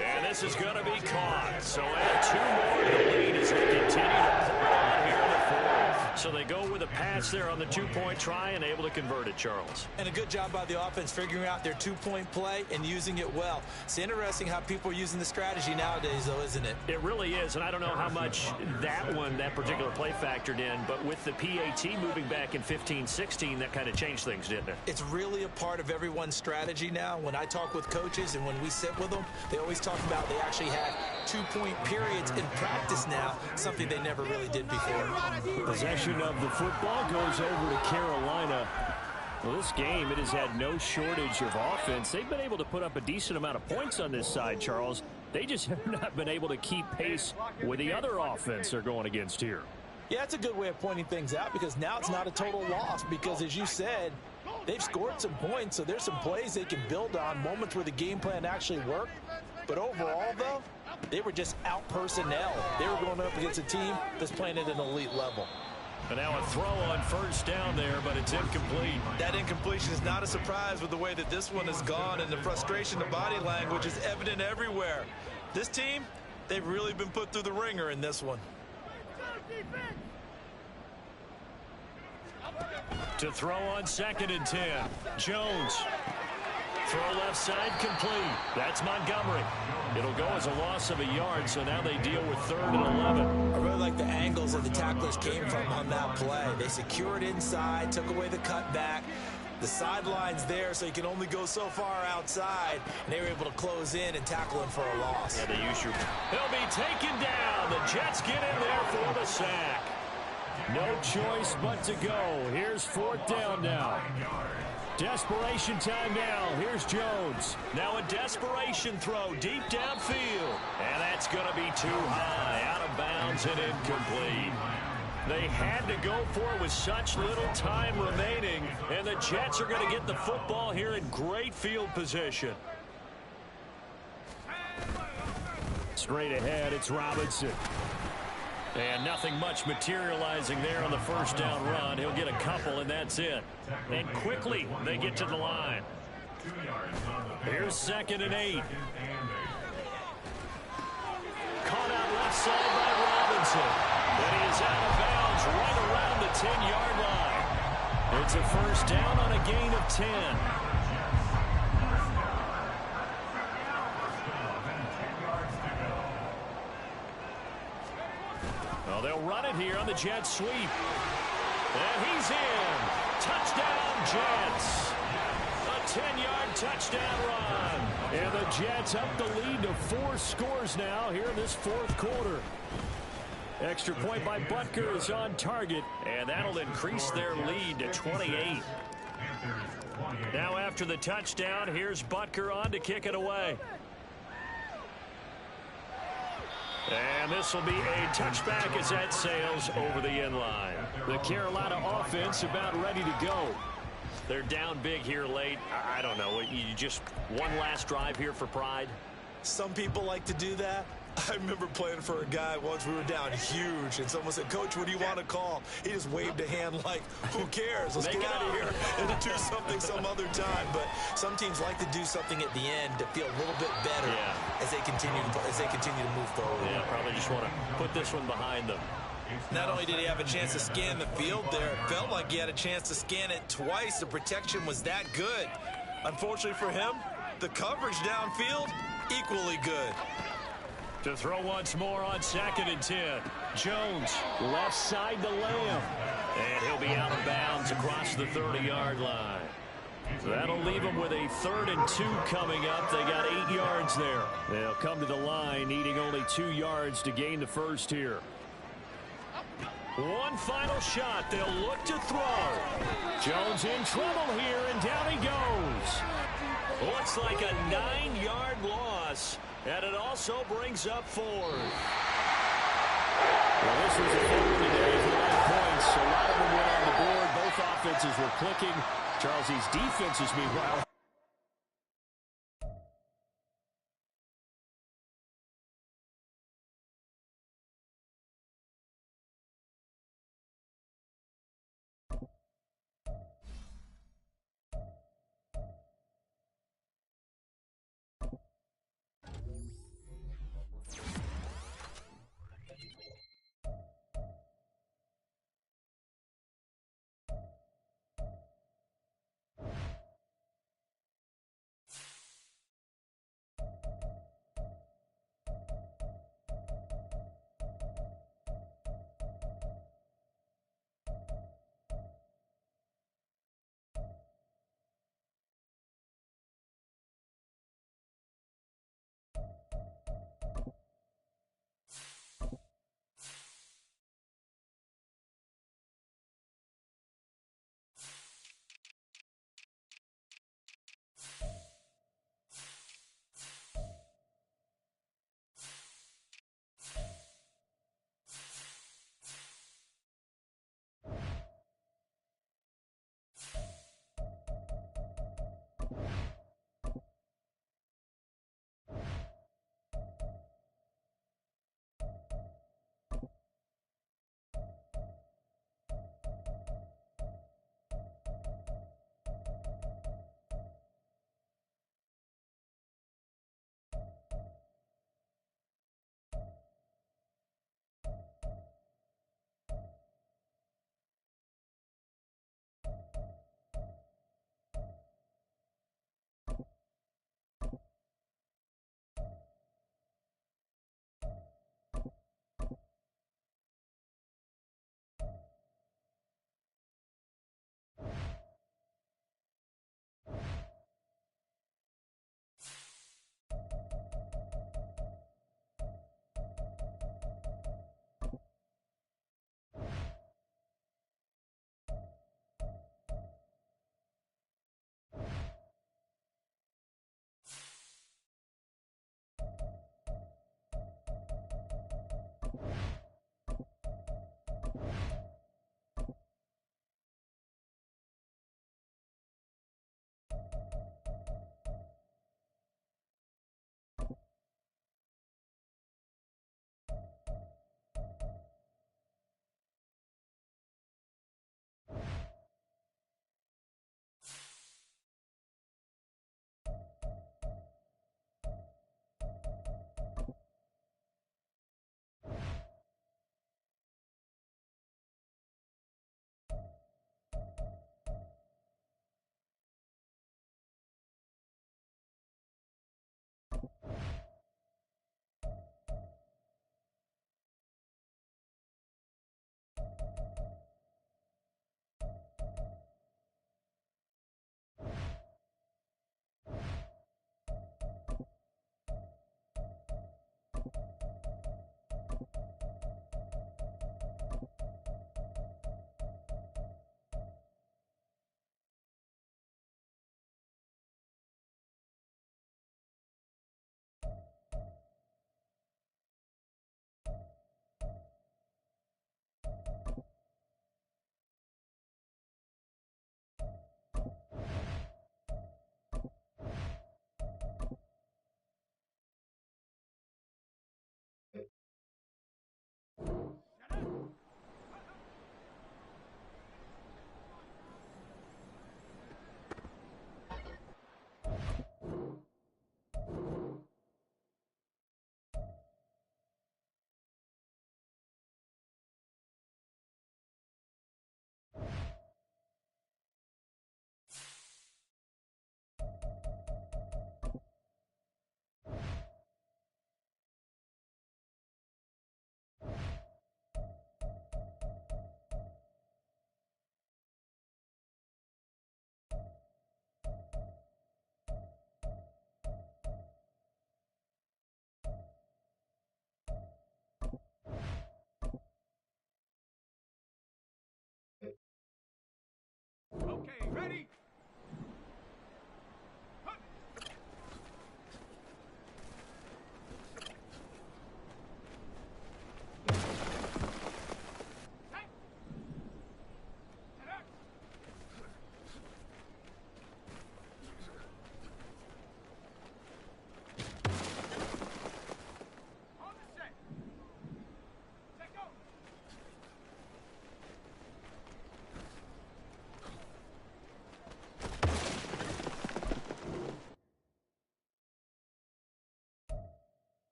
And this is going to be caught. So add 2 more to the lead as they continue to pour on here in the 4th. So they go with a pass there on the 2-point try and able to convert it, Charles. And a good job by the offense figuring out their 2-point play and using it well. It's interesting how people are using the strategy nowadays, though, isn't it? It really is, and I don't know how much that particular play factored in, but with the PAT moving back in 15-16, that kind of changed things, didn't it? It's really a part of everyone's strategy now. When I talk with coaches and when we sit with them, they always talk about they actually have 2-point periods in practice now, something they never really did before. Possession of the football goes over to Carolina. Well, this game, it has had no shortage of offense. They've been able to put up a decent amount of points on this side, Charles. They just have not been able to keep pace with the other offense they're going against here. Yeah, it's a good way of pointing things out, because now it's not a total loss, because as you said, they've scored some points, so there's some plays they can build on, moments where the game plan actually worked. But overall, though, they were just out personnel. They were going up against a team that's playing at an elite level. And now a throw on 1st down there, but it's incomplete. That incompletion is not a surprise with the way that this one has gone, and the frustration, the body language is evident everywhere. This team, they've really been put through the ringer in this one. To throw on 2nd and 10. Jones. Throw left side complete. That's Montgomery. It'll go as a loss of a yard, so now they deal with 3rd and 11. I really like the angles that the tacklers came from on that play. They secured inside, took away the cutback. The sideline's there, so you can only go so far outside, and they were able to close in and tackle him for a loss. Yeah, they use your... He'll be taken down. The Jets get in there for the sack. No choice but to go. Here's 4th down now. Desperation time now. Here's Jones. Now a desperation throw deep downfield. And that's going to be too high. Out of bounds and incomplete. They had to go for it with such little time remaining. And the Jets are going to get the football here in great field position. Straight ahead, it's Robinson. And nothing much materializing there on the 1st down run. He'll get a couple, and that's it. And quickly, they get to the line. Here's 2nd and 8. Caught out left side by Robinson. And he is out of bounds right around the 10-yard line. It's a 1st down on a gain of 10. Well, they'll run it here on the Jets sweep. And he's in. Touchdown, Jets. A 10-yard touchdown run. And the Jets up the lead to 4 scores now here in this 4th quarter. Extra point by Butker is on target. And that'll increase their lead to 28. Now after the touchdown, here's Butker on to kick it away. And this will be a touchback as that sails over the end line. The Carolina offense about ready to go. They're down big here late. I don't know. You just one last drive here for pride? Some people like to do that. I remember playing for a guy once. We were down huge, and someone said, "Coach, what do you want to call?" He just waved a hand like, "Who cares? Let's get out of here and to do something some other time." But some teams like to do something at the end to feel a little bit better as they continue to move forward. Yeah, probably just want to put this one behind them. Not only did he have a chance to scan the field there, it felt like he had a chance to scan it twice. The protection was that good. Unfortunately for him, the coverage downfield, equally good. To throw once more on 2nd and 10. Jones, left side to Lamb. And he'll be out of bounds across the 30-yard line. That'll leave them with a 3rd and 2 coming up. They got 8 yards there. They'll come to the line needing only 2 yards to gain the first here. One final shot. They'll look to throw. Jones in trouble here, and down he goes. Looks like a 9-yard loss, and it also brings up 4th. Well, this was a 4th today for 9 points. A lot of them went on the board. Both offenses were clicking. Charles, these defenses, meanwhile,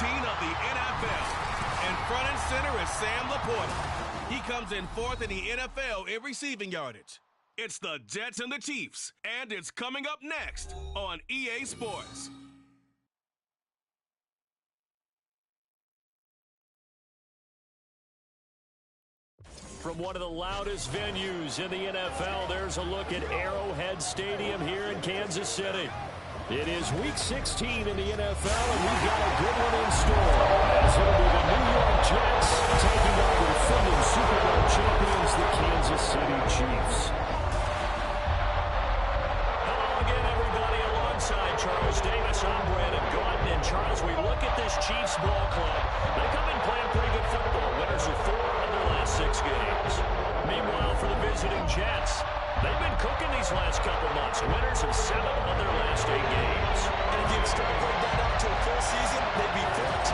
of the NFL. And front and center is Sam Laporta. He comes in fourth in the NFL in receiving yardage. It's the Jets and the Chiefs, and it's coming up next on EA Sports. From one of the loudest venues in the NFL, there's a look at Arrowhead Stadium here in Kansas City. It is Week 16 in the NFL, and we've got a good one in store. As it'll be the New York Jets taking on the defending Super Bowl champions, the Kansas City Chiefs. Hello again, everybody. Alongside Charles Davis, I'm Brandon Gordon. And Charles, we look at this Chiefs ball club. They come in playing pretty good football. Winners of 4 of their last 6 games. Meanwhile, for the visiting Jets, they've been cooking these last couple months. Winners of 7 of their last 8 games. And if you extrapolate that out to a full season, they'd be flipped.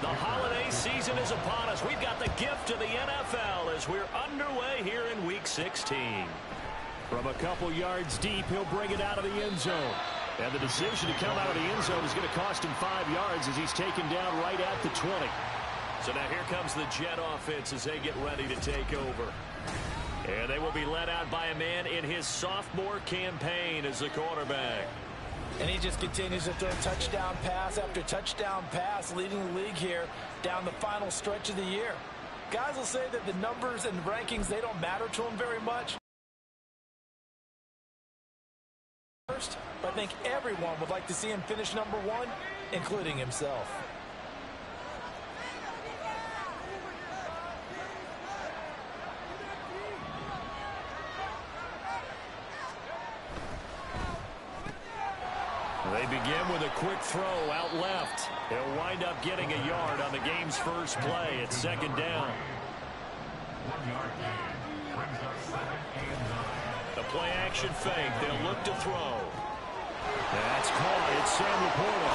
The holiday season is upon us. We've got the gift of the NFL as we're underway here in Week 16. From a couple yards deep, he'll bring it out of the end zone. And the decision to come out of the end zone is going to cost him 5 yards as he's taken down right at the 20. So now here comes the Jet offense as they get ready to take over. And they will be led out by a man in his sophomore campaign as the quarterback. And he just continues to throw touchdown pass after touchdown pass, leading the league here down the final stretch of the year. Guys will say that the numbers and rankings, they don't matter to him very much. But I think everyone would like to see him finish number 1, including himself. They begin with a quick throw out left. He'll wind up getting a yard on the game's first play at 2nd down. 1 yard gain. Brings up 2nd and 9. The play action fake. They'll look to throw. That's caught. It's Sam Laporta.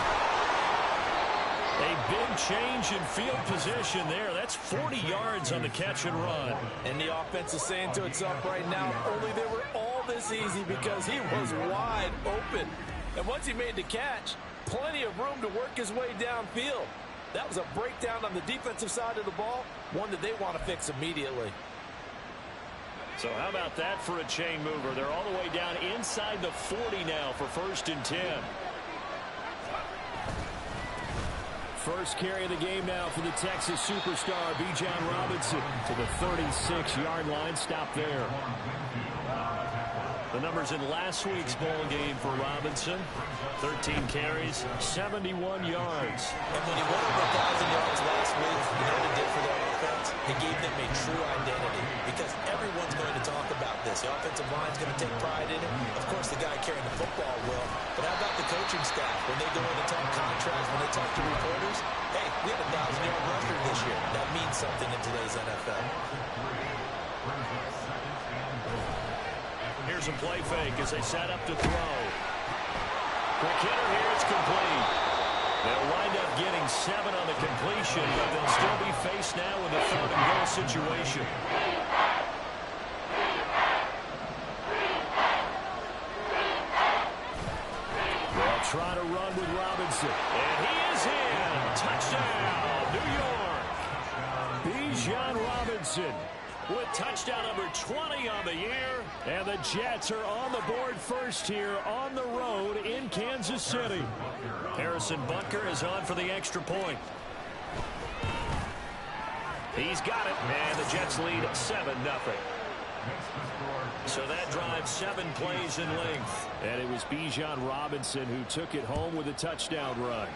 A big change in field position there. That's 40 yards on the catch and run. And the offense is saying to itself right now, only they were all this easy because he was wide open. And once he made the catch, plenty of room to work his way downfield. That was a breakdown on the defensive side of the ball, one that they want to fix immediately. So how about that for a chain mover? They're all the way down inside the 40 now for 1st and 10. First carry of the game now for the Texas superstar, Bijan Robinson, to the 36-yard line. Stop there. The numbers in last week's ball game for Robinson: 13 carries, 71 yards. And when he went over 1,000 yards last week, you know what it did for their offense? It gave them a true identity because everyone's going to talk about this. The offensive line's going to take pride in it. Of course, the guy carrying the football will. But how about the coaching staff? When they go in and talk contracts, when they talk to reporters, hey, we had a 1,000-yard rusher this year. That means something in today's NFL. Here's a play fake as they set up to throw. Quick hitter here, it's complete. They'll wind up getting 7 on the completion, but they'll still be faced now with a 3rd and goal situation. They'll try to run with Robinson. And he is in. Touchdown, New York. Bijan Robinson with touchdown number 20 on the year. And the Jets are on the board first here on the road in Kansas City. Harrison Butker is on for the extra point. He's got it, and the Jets lead 7-0. So that drives 7 plays in length. And it was Bijan Robinson who took it home with a touchdown run.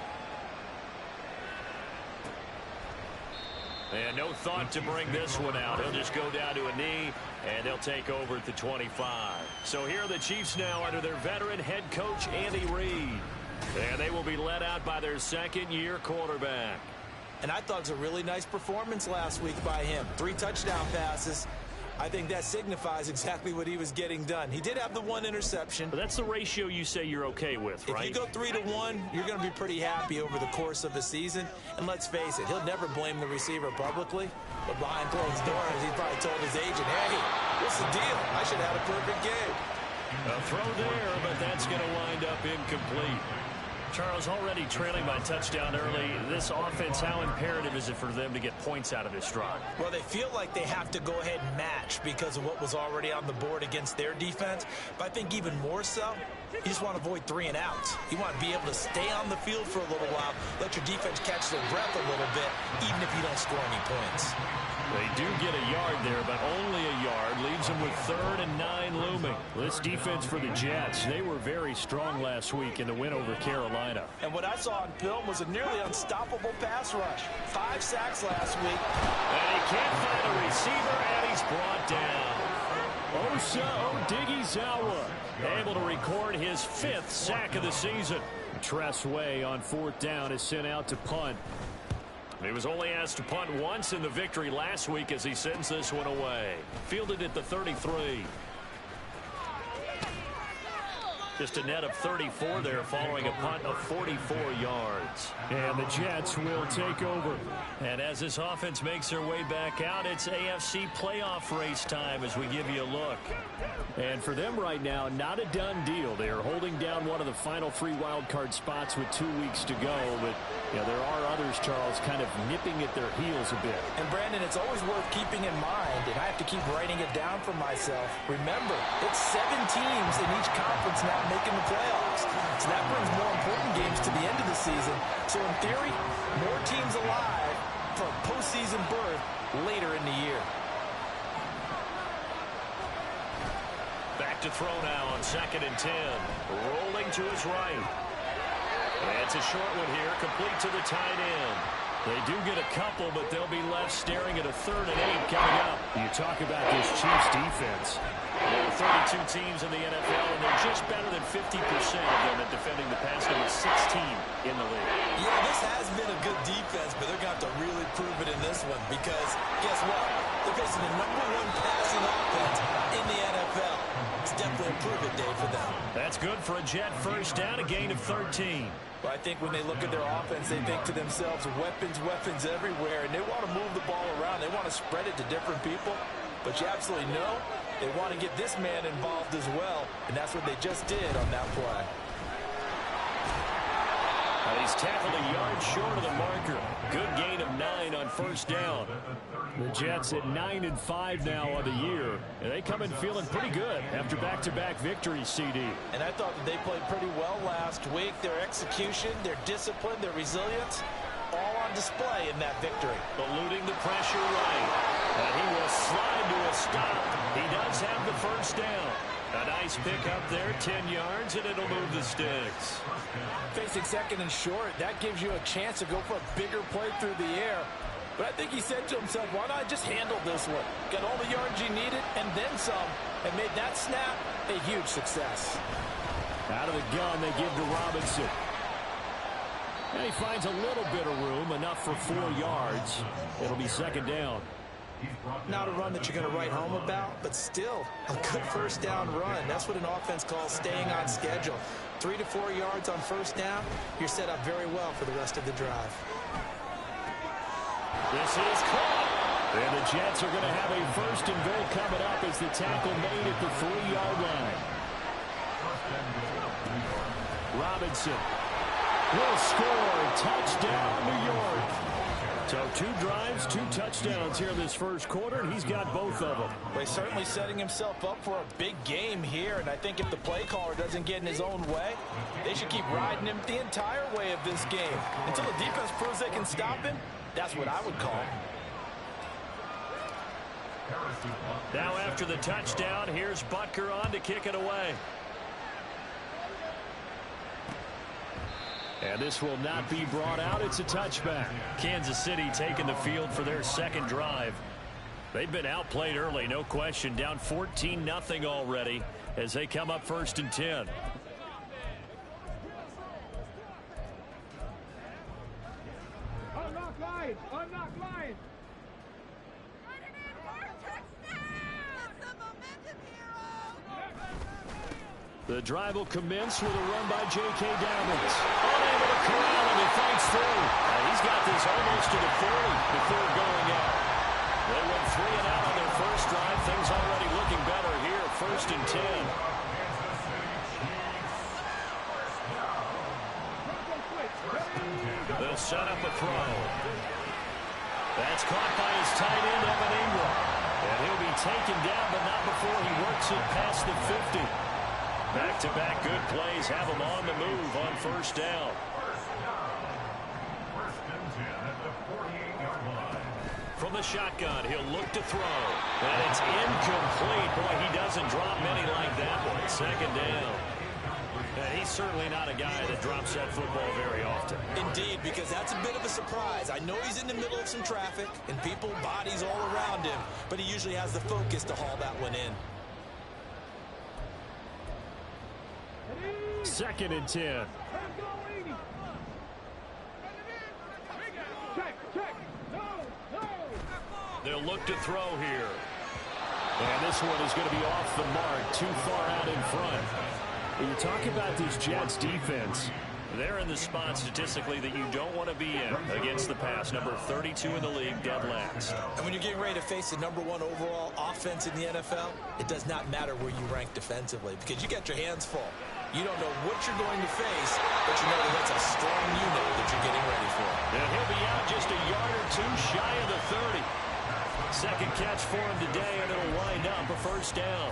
And no thought to bring this one out. He'll just go down to a knee, and they'll take over at the 25. So here are the Chiefs now under their veteran head coach, Andy Reid. And they will be led out by their 2nd-year quarterback. And I thought it was a really nice performance last week by him. 3 touchdown passes. I think that signifies exactly what he was getting done. He did have the 1 interception. But that's the ratio you say you're okay with, right? If you go 3-to-1, you're going to be pretty happy over the course of a season. And let's face it, he'll never blame the receiver publicly. But behind closed doors, he probably told his agent, hey, What's the deal? I should have had a perfect game. A throw there, but that's going to wind up incomplete. Charles, already trailing by touchdown early. This offense, how imperative is it for them to get points out of this drive? Well, they feel like they have to go ahead and match because of what was already on the board against their defense. But I think even more so, you just want to avoid 3 and outs. You want to be able to stay on the field for a little while, let your defense catch their breath a little bit, even if you don't score any points. They do get a yard there, but only a yard. Leaves them with 3rd and 9 looming. This defense for the Jets, they were very strong last week in the win over Carolina. And what I saw on film was a nearly unstoppable pass rush. 5 sacks last week. And he can't find a receiver, and he's brought down. Osa Odighizuwa able to record his 5th sack of the season. Tress Way on 4th down is sent out to punt. He was only asked to punt once in the victory last week as he sends this one away. Fielded at the 33. Just a net of 34 there following a punt of 44 yards. And the Jets will take over. And as this offense makes their way back out, it's AFC playoff race time as we give you a look. And for them right now, not a done deal. They are holding down one of the final 3 wild card spots with 2 weeks to go. But you know, there are others, Charles, kind of nipping at their heels a bit. And Brandon, it's always worth keeping in mind, and I have to keep writing it down for myself. Remember, it's 7 teams in each conference now making the playoffs. So that brings more important games to the end of the season. So in theory, more teams alive for postseason berth later in the year. Back to throw now on 2nd and 10. Rolling to his right. It's a short one here, complete to the tight end. They do get a couple, but they'll be left staring at a 3rd and 8 coming up. You talk about this Chiefs defense. There are 32 teams in the NFL, and they're just better than 50% of them at defending the pass, number 16 in the league. Yeah, this has been a good defense, but they're going to have to really prove it in this one because, guess what? They're facing the #1 passing offense in the NFL. It's definitely a prove-it day for them. That's good for a Jet first down, a gain of 13. But I think when they look at their offense, they think to themselves, weapons everywhere, and they want to move the ball around. They want to spread it to different people. But you absolutely know they want to get this man involved as well, and that's what they just did on that play. He's tackled a yard short of the marker. Good gain of 9 on first down. The Jets at 9-5 now on the year. And they come in feeling pretty good after back-to-back victories, CD. And I thought that they played pretty well last week. Their execution, their discipline, their resilience, all on display in that victory. Eluding the pressure right. And he will slide to a stop. He does have the first down. A nice pickup there, 10 yards, and it'll move the sticks. Facing 2nd and short, that gives you a chance to go for a bigger play through the air. But I think he said to himself, why not just handle this one? Got all the yards you needed and then some, and made that snap a huge success. Out of the gun, they give to Robinson. And he finds a little bit of room, enough for 4 yards. It'll be 2nd down. Not a run that you're going to write home about, but still a good first down run. That's what an offense calls staying on schedule. 3 to 4 yards on first down, you're set up very well for the rest of the drive. This is caught. And the Jets are going to have a 1st and goal coming up as the tackle made at the 3-yard line. Robinson will score. Touchdown, New York. So 2 drives, 2 touchdowns here in this first quarter, and he's got both of them. Well, he's certainly setting himself up for a big game here, and I think if the play caller doesn't get in his own way, they should keep riding him the entire way of this game. Until the defense proves they can stop him, that's what I would call. Now after the touchdown, here's Butker on to kick it away. And this will not be brought out. It's a touchback. Kansas City taking the field for their 2nd drive. They've been outplayed early, no question. Down 14-0 already as they come up 1st and 10. Unlock line! Unlock line! The drive will commence with a run by J.K. Dobbins. Unable to corral him, he fights through. He's got this almost to the 40 before going out. They went 3 and out on their first drive. Things already looking better here. 1st and 10. They'll set up a throw. That's caught by his tight end, Evan Ingram. And he'll be taken down, but not before he works it past the 50. Back-to-back good plays have him on the move on 1st down. From the shotgun, he'll look to throw. And it's incomplete. Boy, he doesn't drop many like that one. 2nd down. And he's certainly not a guy that drops that football very often. Indeed, because that's a bit of a surprise. I know he's in the middle of some traffic and people, bodies all around him, but he usually has the focus to haul that one in. 2nd and 10. They'll look to throw here. And this one is going to be off the mark, too far out in front. When you talk about this Jets defense, they're in the spot statistically that you don't want to be in against the pass. Number 32 in the league, dead last. And when you're getting ready to face the #1 overall offense in the NFL, it does not matter where you rank defensively because you got your hands full. You don't know what you're going to face, but you know that that's a strong unit that you're getting ready for. And he'll be out just a yard or two shy of the 30. 2nd catch for him today, and it'll wind up a 1st down.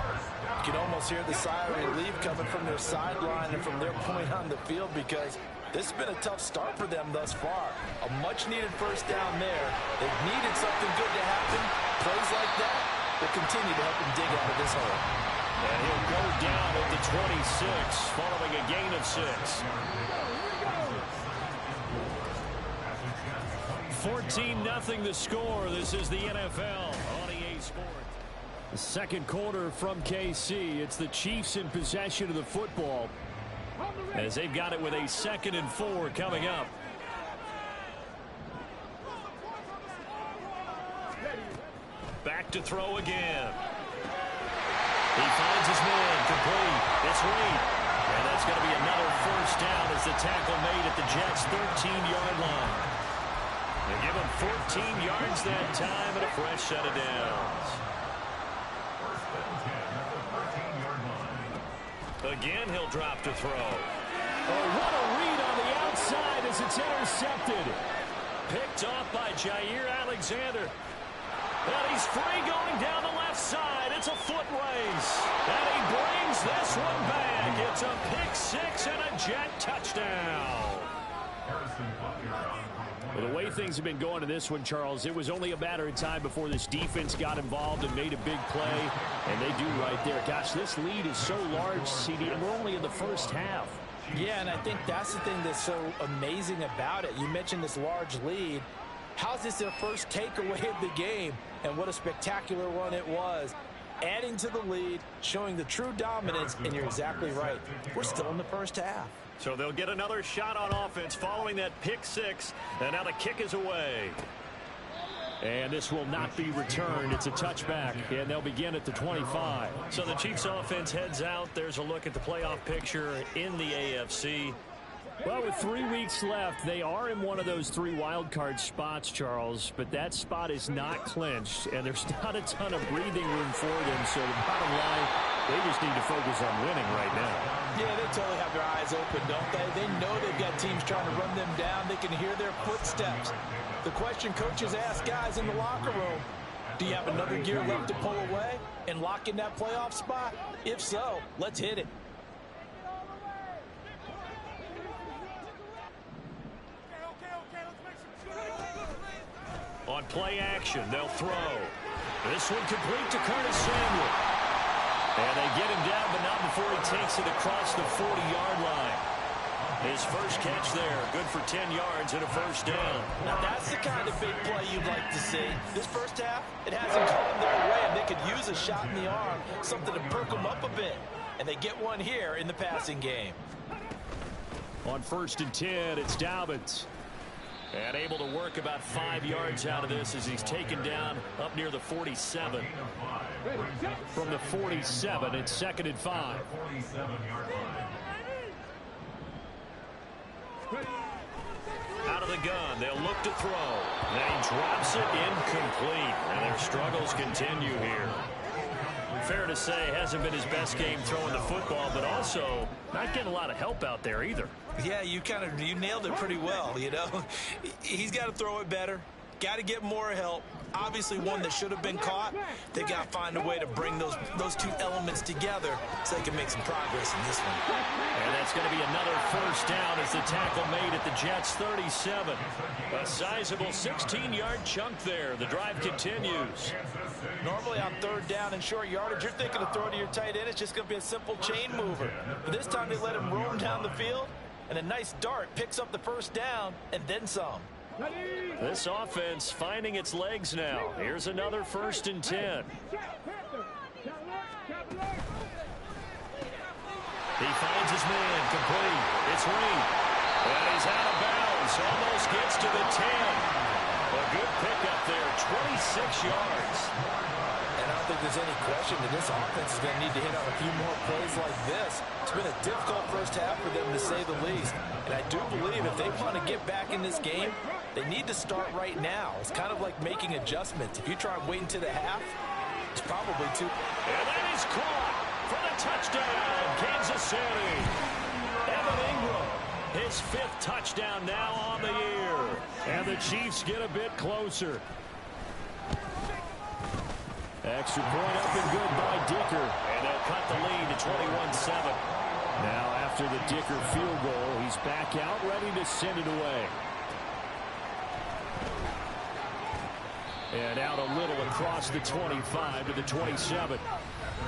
You can almost hear the sigh of relief coming from their sideline and from their point on the field because this has been a tough start for them thus far. A much-needed 1st down there. They've needed something good to happen. Plays like that will continue to help them dig out of this hole. And he'll go down at the 26, following a gain of 6. 14-0 the score. This is the NFL on EA Sports. the 2nd quarter from KC. It's the Chiefs in possession of the football as they've got it with a 2nd and 4 coming up. Back to throw again. He finds his man, complete. It's Reed. And that's going to be another 1st down as the tackle made at the Jets' 13-yard line. They give him 14 yards that time and a fresh set of downs. Again, he'll drop to throw. Oh, what a read on the outside as it's intercepted. Picked off by Jair Alexander. And he's free going down the left side. It's a foot race. And he brings this one back. It's a pick 6 and a Jet touchdown. Well, the way things have been going in this one, Charles, it was only a matter of time before this defense got involved and made a big play. And they do right there. Gosh, this lead is so large, CD, and we're only in the first half. Yeah, and I think that's the thing that's so amazing about it. You mentioned this large lead. How's this their first takeaway of the game? And what a spectacular one it was. Adding to the lead, showing the true dominance, and you're exactly right. We're still in the first half. So they'll get another shot on offense following that pick 6, and now the kick is away. And this will not be returned. It's a touchback, and they'll begin at the 25. So the Chiefs offense heads out. There's a look at the playoff picture in the AFC. Well, with 3 weeks left, they are in one of those 3 wild card spots, Charles, but that spot is not clinched, and there's not a ton of breathing room for them. So the bottom line, they just need to focus on winning right now. Yeah, they totally have their eyes open, don't they? They know they've got teams trying to run them down. They can hear their footsteps. The question coaches ask guys in the locker room, do you have another gear left to pull away and lock in that playoff spot? If so, let's hit it. On play action, they'll throw. This one complete to Curtis Samuel. And they get him down, but not before he takes it across the 40-yard line. His first catch there, good for 10 yards and a first down. Now that's the kind of big play you'd like to see. This first half, it hasn't gone their way, and they could use a shot in the arm, something to perk them up a bit. And they get one here in the passing game. On 1st and 10, it's Dobbins. And able to work about 5 yards out of this as he's taken down up near the 47. From the 47, it's 2nd and 5. Out of the the gun. They'll look to throw. And he drops it incomplete. And their struggles continue here. Fair to say, hasn't been his best game throwing the football, but also not getting a lot of help out there either. Yeah, you nailed it pretty well, you know. He's got to throw it better. Got to get more help. Obviously one that should have been caught. They got to find a way to bring those two elements together so they can make some progress in this one. And that's going to be another first down as the tackle made at the Jets' 37. A sizable 16-yard chunk there. The drive continues. Normally on third down and short yardage, you're thinking of throwing to your tight end. It's just going to be a simple chain mover. But this time they let him roam down the field, and a nice dart picks up the first down and then some. This offense finding its legs now. Here's another 1st and 10. He finds his man, complete. It's Reed. And he's out of bounds. Almost gets to the 10. A good pickup there, 26 yards. And I don't think there's any question that this offense is going to need to hit on a few more plays like this. It's been a difficult first half for them, to say the least. And I do believe if they want to get back in this game, they need to start right now. It's kind of like making adjustments. If you try and wait until the half, it's probably too... And that is caught for the touchdown, Kansas City. Evan Ingram, his 5th touchdown now on the year. And the Chiefs get a bit closer. Extra point up and good by Dicker. And they'll cut the lead to 21-7. Now after the Dicker field goal, he's back out ready to send it away. And out a little across the 25 to the 27.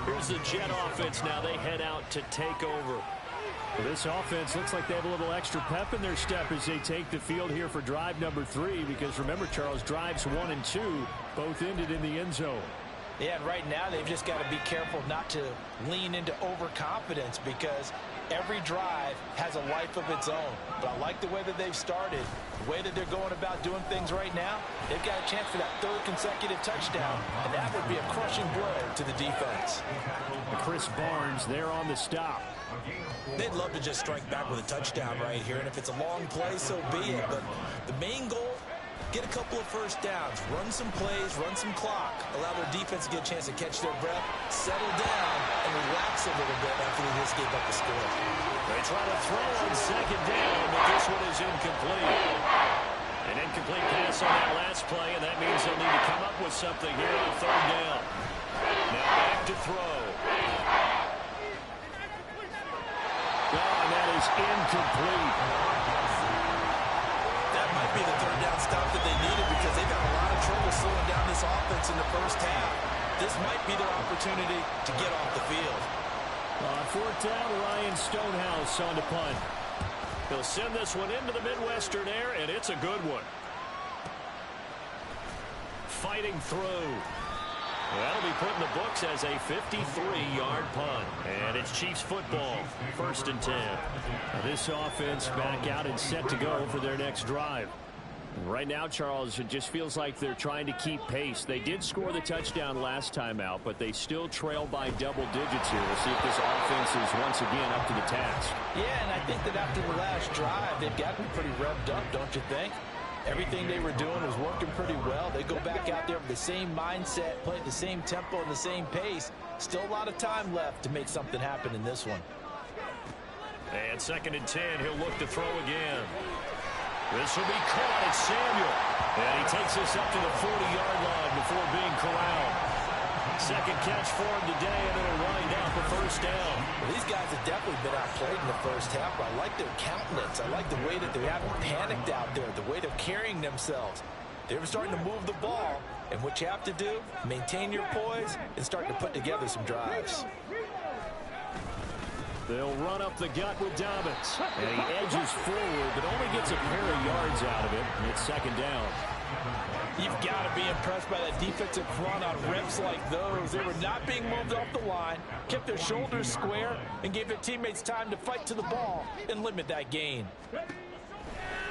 Here's the Jet offense now. They head out to take over. Well, this offense looks like they have a little extra pep in their step as they take the field here for drive number 3. Because remember, Charles, drives 1 and 2 both ended in the end zone. Yeah, and right now they've just got to be careful not to lean into overconfidence because every drive has a life of its own. But I like the way that they've started, the way that they're going about doing things right now. They've got a chance for that 3rd consecutive touchdown, and that would be a crushing blow to the defense. Chris Barnes there on the stop. They'd love to just strike back with a touchdown right here, and if it's a long play, so be it. But the main goal, get a couple of first downs, run some plays, run some clock, allow their defense to get a chance to catch their breath, settle down, and relax a little bit after they just gave up the score. They try to throw on 2nd down, but this one is incomplete. An incomplete pass on that last play, and that means they'll need to come up with something here on 3rd down. Now back to throw. And that is incomplete. That might be the 3rd down stop that they needed because they've had a lot of trouble slowing down this offense in the first half. This might be their opportunity to get off the field. On 4th down, Ryan Stonehouse on to punt. He'll send this one into the Midwestern air, and it's a good one. Fighting through. That'll be put in the books as a 53-yard punt. And it's Chiefs football, 1st and 10. Now this offense back out and set to go for their next drive. Right now, Charles, it just feels like they're trying to keep pace. They did score the touchdown last time out, but they still trail by double digits here. We'll see if this offense is once again up to the task. Yeah, and I think that after the last drive, they've got to be pretty revved up, don't you think? Everything they were doing was working pretty well. They go back out there with the same mindset, playing the same tempo and the same pace. Still a lot of time left to make something happen in this one. And 2nd and 10, he'll look to throw again. This will be caught. It's Samuel. And he takes this up to the 40-yard line before being corralled. 2nd catch for him today, and it'll wind up a 1st down. Well, these guys have definitely been outplayed in the first half, but I like their countenance. I like the way that they haven't panicked out there, the way they're carrying themselves. They're starting to move the ball, and what you have to do, maintain your poise and start to put together some drives. They'll run up the gut with Dobbins. And he edges forward, but only gets a pair of yards out of it. And it's 2nd down. You've got to be impressed by that defensive front on reps like those. They were not being moved off the line, kept their shoulders square, and gave their teammates time to fight to the ball and limit that gain.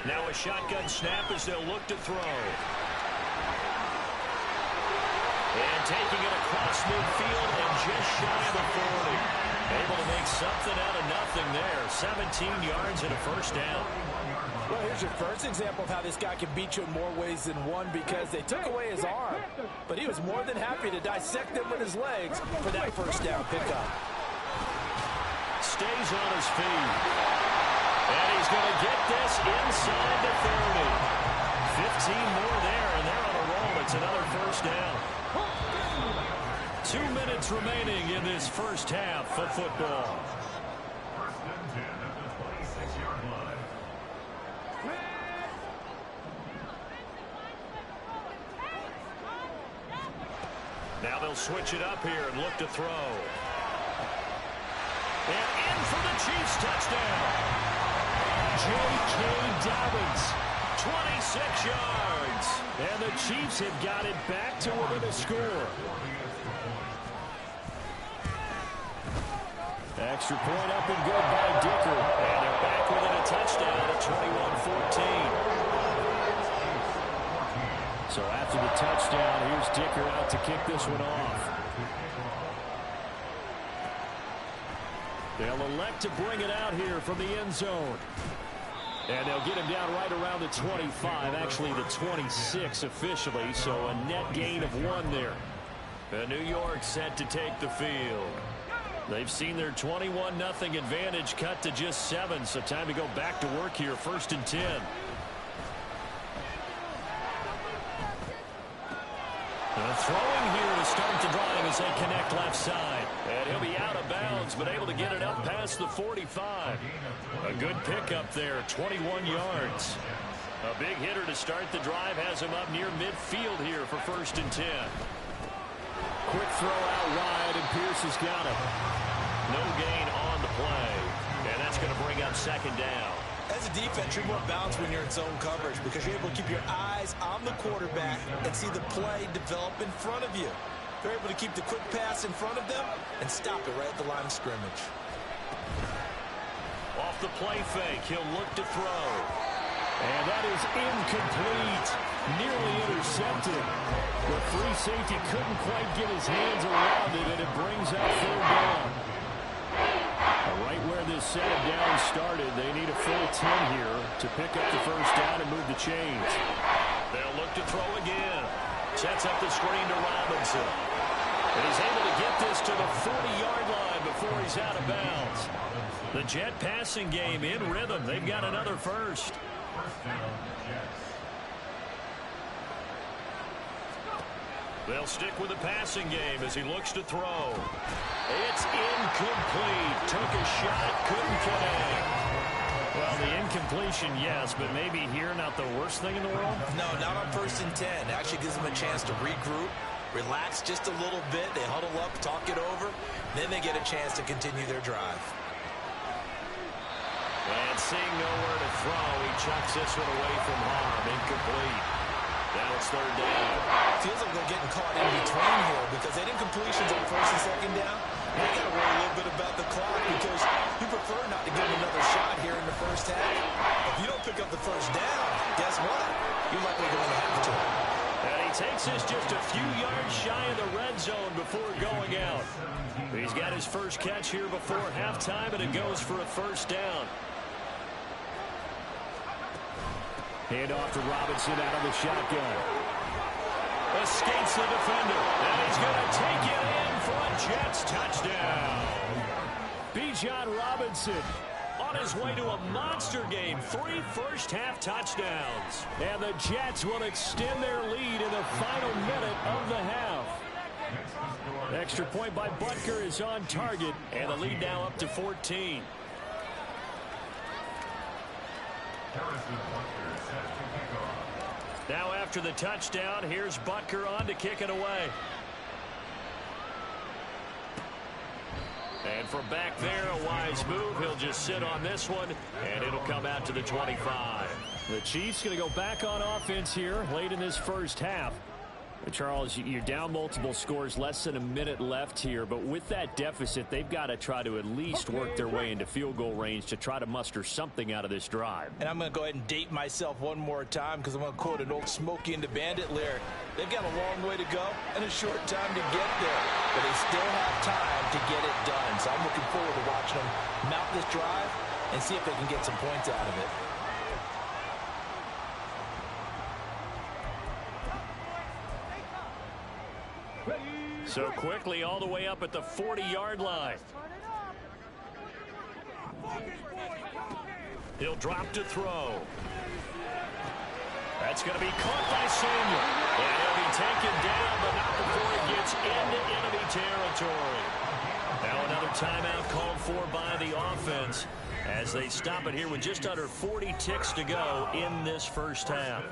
Now a shotgun snap as they'll look to throw. And taking it across midfield and just shy of the 40. Able to make something out of nothing there. 17 yards and a 1st down. Well, There's your first example of how this guy can beat you in more ways than one, because they took away his arm, but he was more than happy to dissect them with his legs for that first down pickup. Stays on his feet. And he's going to get this inside the 30. 15 more there, and they're on a roll. It's another first down. 2 minutes remaining in this first half of football. First and 10 at the 26-yard line. Now they'll switch it up here and look to throw. And in for the Chiefs touchdown. J.K. Dobbins, 26 yards. And the Chiefs have got it back to within a score. Extra point up and good by Dicker. And they're back within a touchdown at 21-14. So after the touchdown, here's Dicker out to kick this one off. They'll elect to bring it out here from the end zone. And they'll get him down right around the 25, actually the 26 officially, so a net gain of 1 there. And New York set to take the field. They've seen their 21-0 advantage cut to just 7, so time to go back to work here, 1st and 10. Throwing here to start the drive as they connect left side. And he'll be out of bounds, but able to get it up past the 45. A good pickup there, 21 yards. A big hitter to start the drive has him up near midfield here for 1st and 10. Quick throw out wide, and Pierce has got it. No gain on the play, and that's going to bring up 2nd down. As a defense, you're more balanced when you're in zone coverage because you're able to keep your eyes on the quarterback and see the play develop in front of you. They're able to keep the quick pass in front of them and stop it right at the line of scrimmage. Off the play fake, he'll look to throw. And that is incomplete. Nearly intercepted. The free safety couldn't quite get his hands around it, and it brings up 3rd down. Right where this set of downs started, they need a full 10 here to pick up the 1st down and move the chains. They'll look to throw again. Sets up the screen to Robinson. And he's able to get this to the 40-yard line before he's out of bounds. The Jet passing game in rhythm. They've got another first. They'll stick with the passing game as he looks to throw. It's incomplete. Took a shot, couldn't connect. Well, the incompletion, yes, but maybe here not the worst thing in the world? No, not on 1st and 10. It actually gives them a chance to regroup, relax just a little bit. They huddle up, talk it over. Then they get a chance to continue their drive. And seeing nowhere to throw, he chucks this one away from harm. Incomplete. Now it's 3rd down. Feels like they're getting caught in between here because they didn't completions on 1st and 2nd down. They got to worry a little bit about the clock because you prefer not to give them another shot here in the 1st half. If you don't pick up the 1st down, guess what? You're likely going to have to. And he takes this just a few yards shy of the red zone before going out. He's got his first catch here before halftime, and it goes for a 1st down. Hand off to Robinson out of the shotgun. Escapes the defender. And he's going to take it in for a Jets touchdown. Bijan Robinson on his way to a monster game. 3 first-half touchdowns. And the Jets will extend their lead in the final minute of the half. Extra point by Butker is on target. And the lead now up to 14. Now after the touchdown, here's Butker on to kick it away. And from back there, a wise move. He'll just sit on this one, and it'll come out to the 25. The Chiefs going to go back on offense here late in this first half. Charles, you're down multiple scores, less than a minute left here, but with that deficit, they've got to try to at least work their way into field goal range to try to muster something out of this drive. And I'm going to go ahead and date myself one more time because I'm going to quote an old Smokey and the Bandit lyric. They've got a long way to go and a short time to get there, but they still have time to get it done. So I'm looking forward to watching them mount this drive and see if they can get some points out of it. So quickly all the way up at the 40-yard line. He'll drop to throw. That's going to be caught by Samuel. And he'll be taken down, but not before it gets into enemy territory. Now another timeout called for by the offense as they stop it here with just under 40 ticks to go in this first half.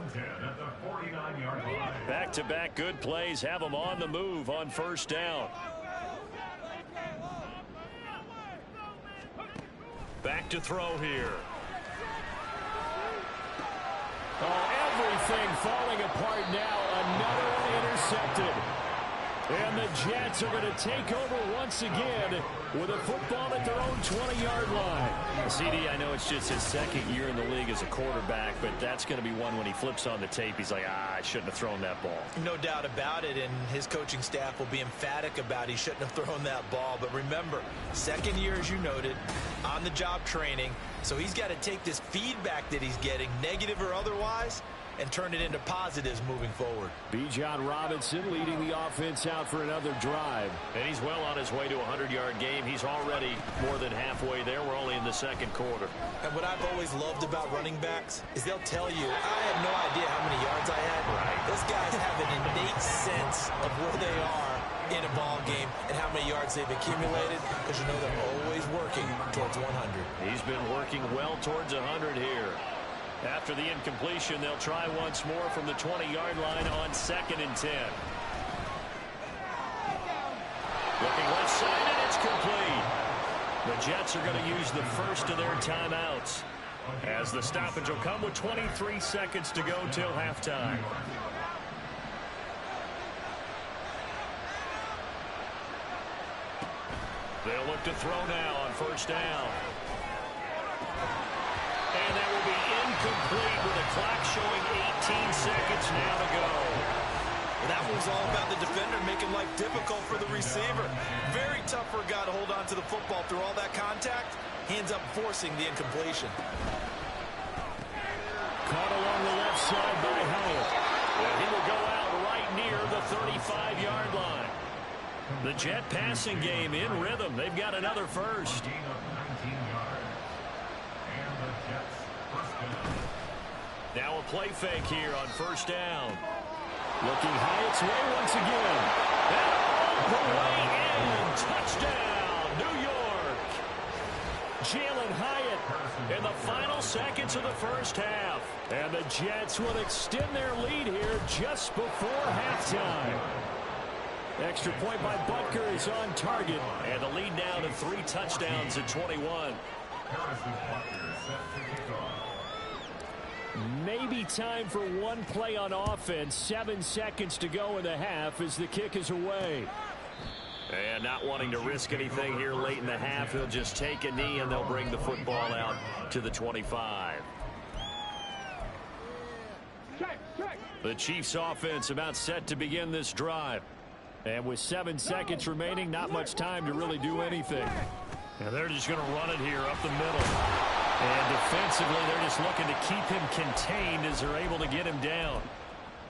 Back-to-back good plays have them on the move on first down. Back to throw here. Oh, everything falling apart now. Another one intercepted. And the Jets are going to take over once again with a football at their own 20-yard line. CD, I know it's just his second year in the league as a quarterback, but that's going to be one when he flips on the tape. He's like, I shouldn't have thrown that ball. No doubt about it, and his coaching staff will be emphatic about he shouldn't have thrown that ball. But remember, second year, as you noted, on-the-job training. So he's got to take this feedback that he's getting, negative or otherwise, and turn it into positives moving forward. Bijan Robinson leading the offense out for another drive. And he's well on his way to a 100-yard game. He's already more than halfway there. We're only in the second quarter. And what I've always loved about running backs is they'll tell you, I had no idea how many yards I had. Right. Those guys have an innate sense of where they are in a ball game and how many yards they've accumulated, because you know they're always working towards 100. He's been working well towards 100 here. After the incompletion, they'll try once more from the 20-yard line on 2nd and 10. Looking left side, and it's complete. The Jets are going to use the first of their timeouts, as the stoppage will come with 23 seconds to go till halftime. They'll look to throw now on first down. And that will be incomplete with the clock showing 18 seconds now to go. That was all about the defender making life difficult for the receiver. Very tough for a guy to hold on to the football through all that contact. Hands up forcing the incompletion. Caught along the left side by Howell. And he will go out right near the 35-yard line. The Jet passing game in rhythm. They've got another first. Now a play fake here on first down. Looking high its way once again. And the way in. Touchdown, New York. Jalen Hyatt in the final seconds of the first half. And the Jets will extend their lead here just before halftime. Extra point by Butker is on target. And the lead now to 3 touchdowns at 21. Maybe time for one play on offense. 7 seconds to go in the half as the kick is away. And not wanting to risk anything here late in the half, he'll just take a knee and they'll bring the football out to the 25. The Chiefs offense about set to begin this drive. And with 7 seconds remaining, not much time to really do anything. And they're just going to run it here up the middle. And defensively, they're just looking to keep him contained as they're able to get him down.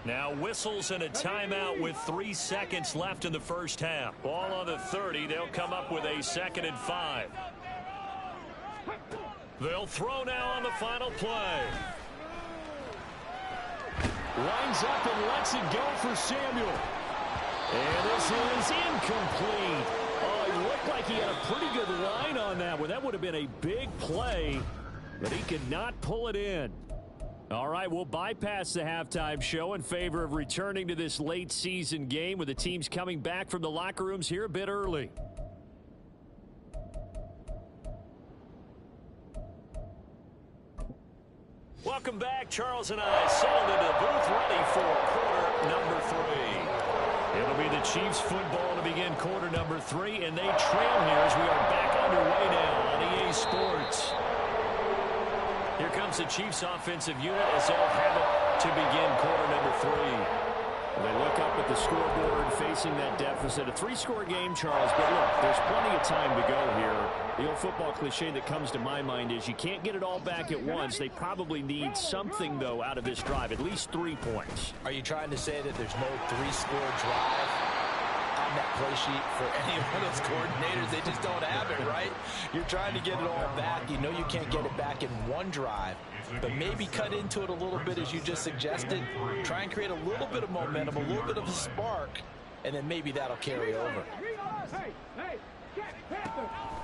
Now whistles and a timeout with 3 seconds left in the first half. Ball on the 30. They'll come up with a 2nd and 5. They'll throw now on the final play. Lines up and lets it go for Samuel. And this is incomplete. Oh, it looked like he had a pretty good line on that one. That would have been a big play, but he could not pull it in. All right, we'll bypass the halftime show in favor of returning to this late season game with the teams coming back from the locker rooms here a bit early. Welcome back. Charles and I settled into the booth ready for quarter number 3. It'll be the Chiefs football to begin quarter number 3, and they trail here as we are back underway now on EA Sports. Here comes the Chiefs offensive unit as they'll have it to begin quarter number 3. They look up at the scoreboard facing that deficit. A 3-score game, Charles, but look, there's plenty of time to go here. The old football cliche that comes to my mind is you can't get it all back at once. They probably need something, though, out of this drive, at least 3 points. Are you trying to say that there's no 3-score drive? I'm that play sheet for any of those coordinators. They just don't have it, right? You're trying to get it all back. You know you can't get it back in one drive, but maybe cut into it a little bit as you just suggested. Try and create a little bit of momentum, a little bit of a spark, and then maybe that'll carry over.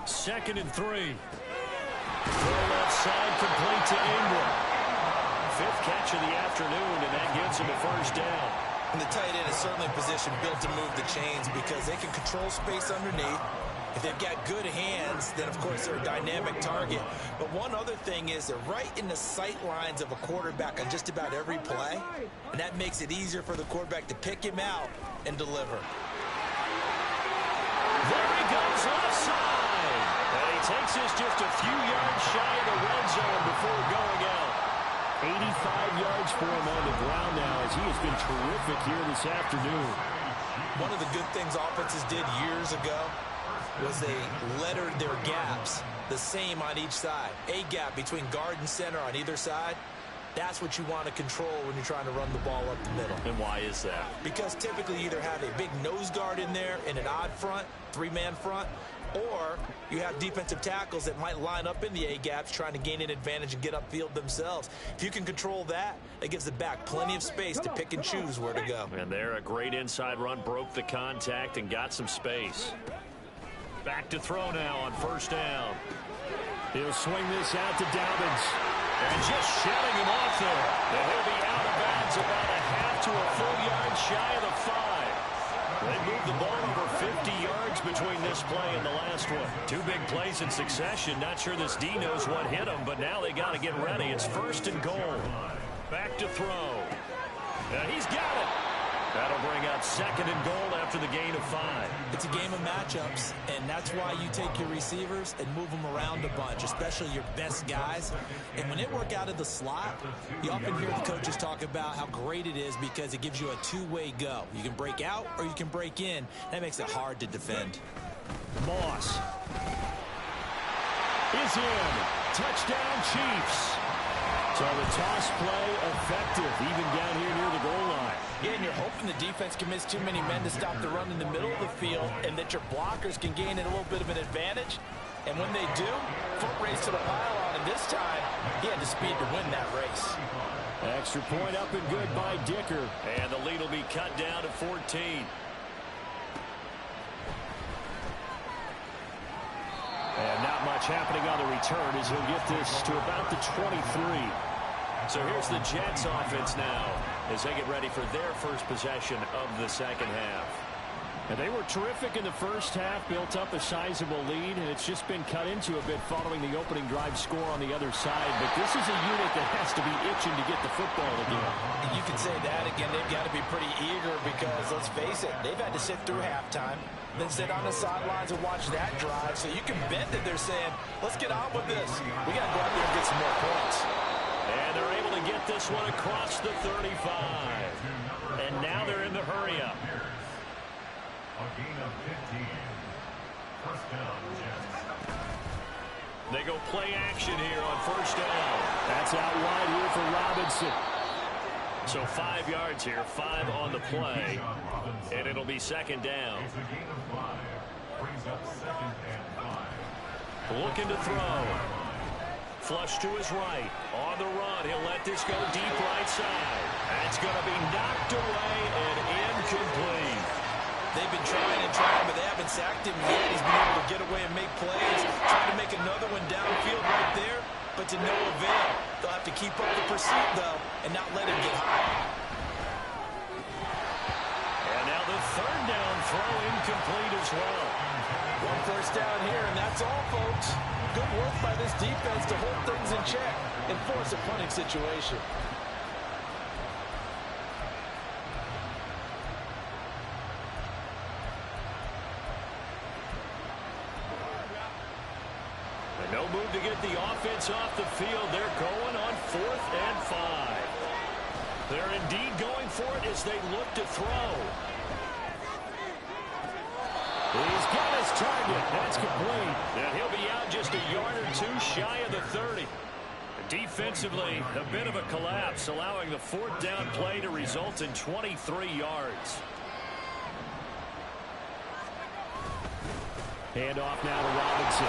2nd and 3. Throw left side, complete to Ingram. 5th catch of the afternoon, and that gets him a first down. And the tight end is certainly a position built to move the chains because they can control space underneath. If they've got good hands, then, of course, they're a dynamic target. But one other thing is they're right in the sight lines of a quarterback on just about every play, and that makes it easier for the quarterback to pick him out and deliver. There he goes, left side. And he takes us just a few yards shy of the red zone before going out. 85 yards for him on the ground now as he has been terrific here this afternoon. One of the good things offenses did years ago was they lettered their gaps the same on each side. A gap between guard and center on either side. That's what you want to control when you're trying to run the ball up the middle. And why is that? Because typically you either have a big nose guard in there in an odd front, 3-man front, or you have defensive tackles that might line up in the A-gaps trying to gain an advantage and get upfield themselves. If you can control that, that gives the back plenty of space to pick and choose where to go. And there, a great inside run, broke the contact and got some space. Back to throw now on 1st down. He'll swing this out to Dobbins. And just shutting him off there. And he'll be out of bounds about a half to a full yard shy of the 5. They moved the ball over 50 yards between this play and the last one. 2 big plays in succession. Not sure this D knows what hit him, but now they got to get ready. It's 1st and goal. Back to throw. And he's got it. That'll bring up 2nd and goal after the gain of 5. It's a game of matchups, and that's why you take your receivers and move them around a bunch, especially your best guys. And when they work out of the slot, you often hear the coaches talk about how great it is because it gives you a two-way go. You can break out or you can break in. That makes it hard to defend. Moss is in. Touchdown, Chiefs. So the toss play effective, even down here near the goal line. Yeah, and you're hoping the defense can miss too many men to stop the run in the middle of the field and that your blockers can gain a little bit of an advantage. And when they do, foot race to the pylon, and this time, he had the speed to win that race. Extra point up and good by Dicker. And the lead will be cut down to 14. And not much happening on the return as he'll get this to about the 23. So here's the Jets offense now as they get ready for their first possession of the second half. And they were terrific in the first half, built up a sizable lead, and it's just been cut into a bit following the opening drive score on the other side. But this is a unit that has to be itching to get the football again. You can say that again. They've got to be pretty eager because, let's face it, they've had to sit through halftime, then sit on the sidelines and watch that drive. So you can bet that they're saying, let's get on with this. We got to go out there and get some more points. And they're able to get this one across the 35. And now they're in the hurry-up. A gain of 15. First down, Jets. They go play action here on 1st down. That's out wide here for Robinson. So 5 yards here, 5 on the play. And it'll be 2nd down. It's a gain of 5. Brings up 2nd and 5. Looking to throw. Flush to his right. On the run. He'll let this go deep right side. That's going to be knocked away and incomplete. They've been trying and trying, but they haven't sacked him yet. He's been able to get away and make plays. Trying to make another one downfield right there, but to no avail. They'll have to keep up the pursuit, though, and not let him get high. And now the 3rd down throw incomplete as well. 1 first down here, and that's all, folks. Good work by this defense to hold things in check and force a punting situation. And no move to get the offense off the field. They're going on 4th and 5. They're indeed going for it as they look to throw. He's got his target. That's complete. And he'll be out just a yard or 2 shy of the 30. Defensively, a bit of a collapse, allowing the 4th down play to result in 23 yards. Hand off now to Robinson.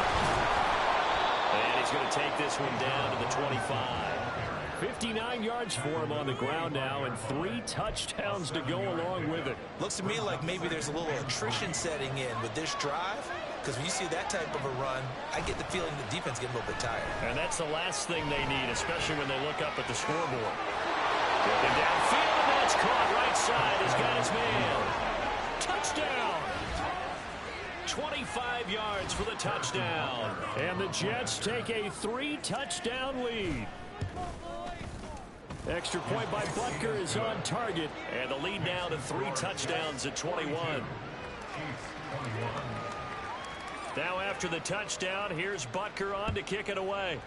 And he's going to take this one down to the 25. 59 yards for him on the ground now, and 3 touchdowns to go along with it. Looks to me like maybe there's a little attrition setting in with this drive, because when you see that type of a run, I get the feeling the defense getting a little bit tired. And that's the last thing they need, especially when they look up at the scoreboard. Looking downfield, and that's caught right side. He's got his man. Touchdown! 25 yards for the touchdown. And the Jets take a 3-touchdown lead. Extra point by Butker is on target. And the lead now to 3 touchdowns at 21. Now after the touchdown, here's Butker on to kick it away.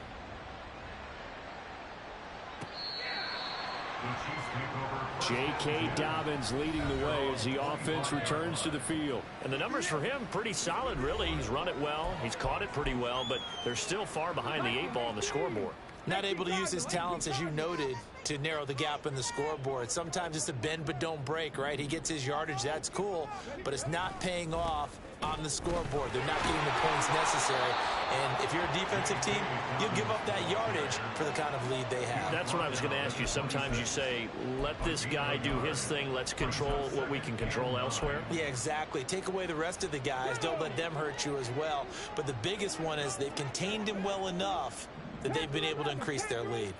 J.K. Dobbins leading the way as the offense returns to the field. And the numbers for him pretty solid, really. He's run it well. He's caught it pretty well, but they're still far behind the 8 ball on the scoreboard. Not able to use his talents, as you noted, to narrow the gap in the scoreboard. Sometimes it's a bend but don't break, right? He gets his yardage, that's cool, but it's not paying off on the scoreboard. They're not getting the points necessary. And if you're a defensive team, you'll give up that yardage for the kind of lead they have. That's what I was going to ask you. Sometimes you say, let this guy do his thing. Let's control what we can control elsewhere. Yeah, exactly. Take away the rest of the guys. Don't let them hurt you as well. But the biggest one is they've contained him well enough that they've been able to increase their lead.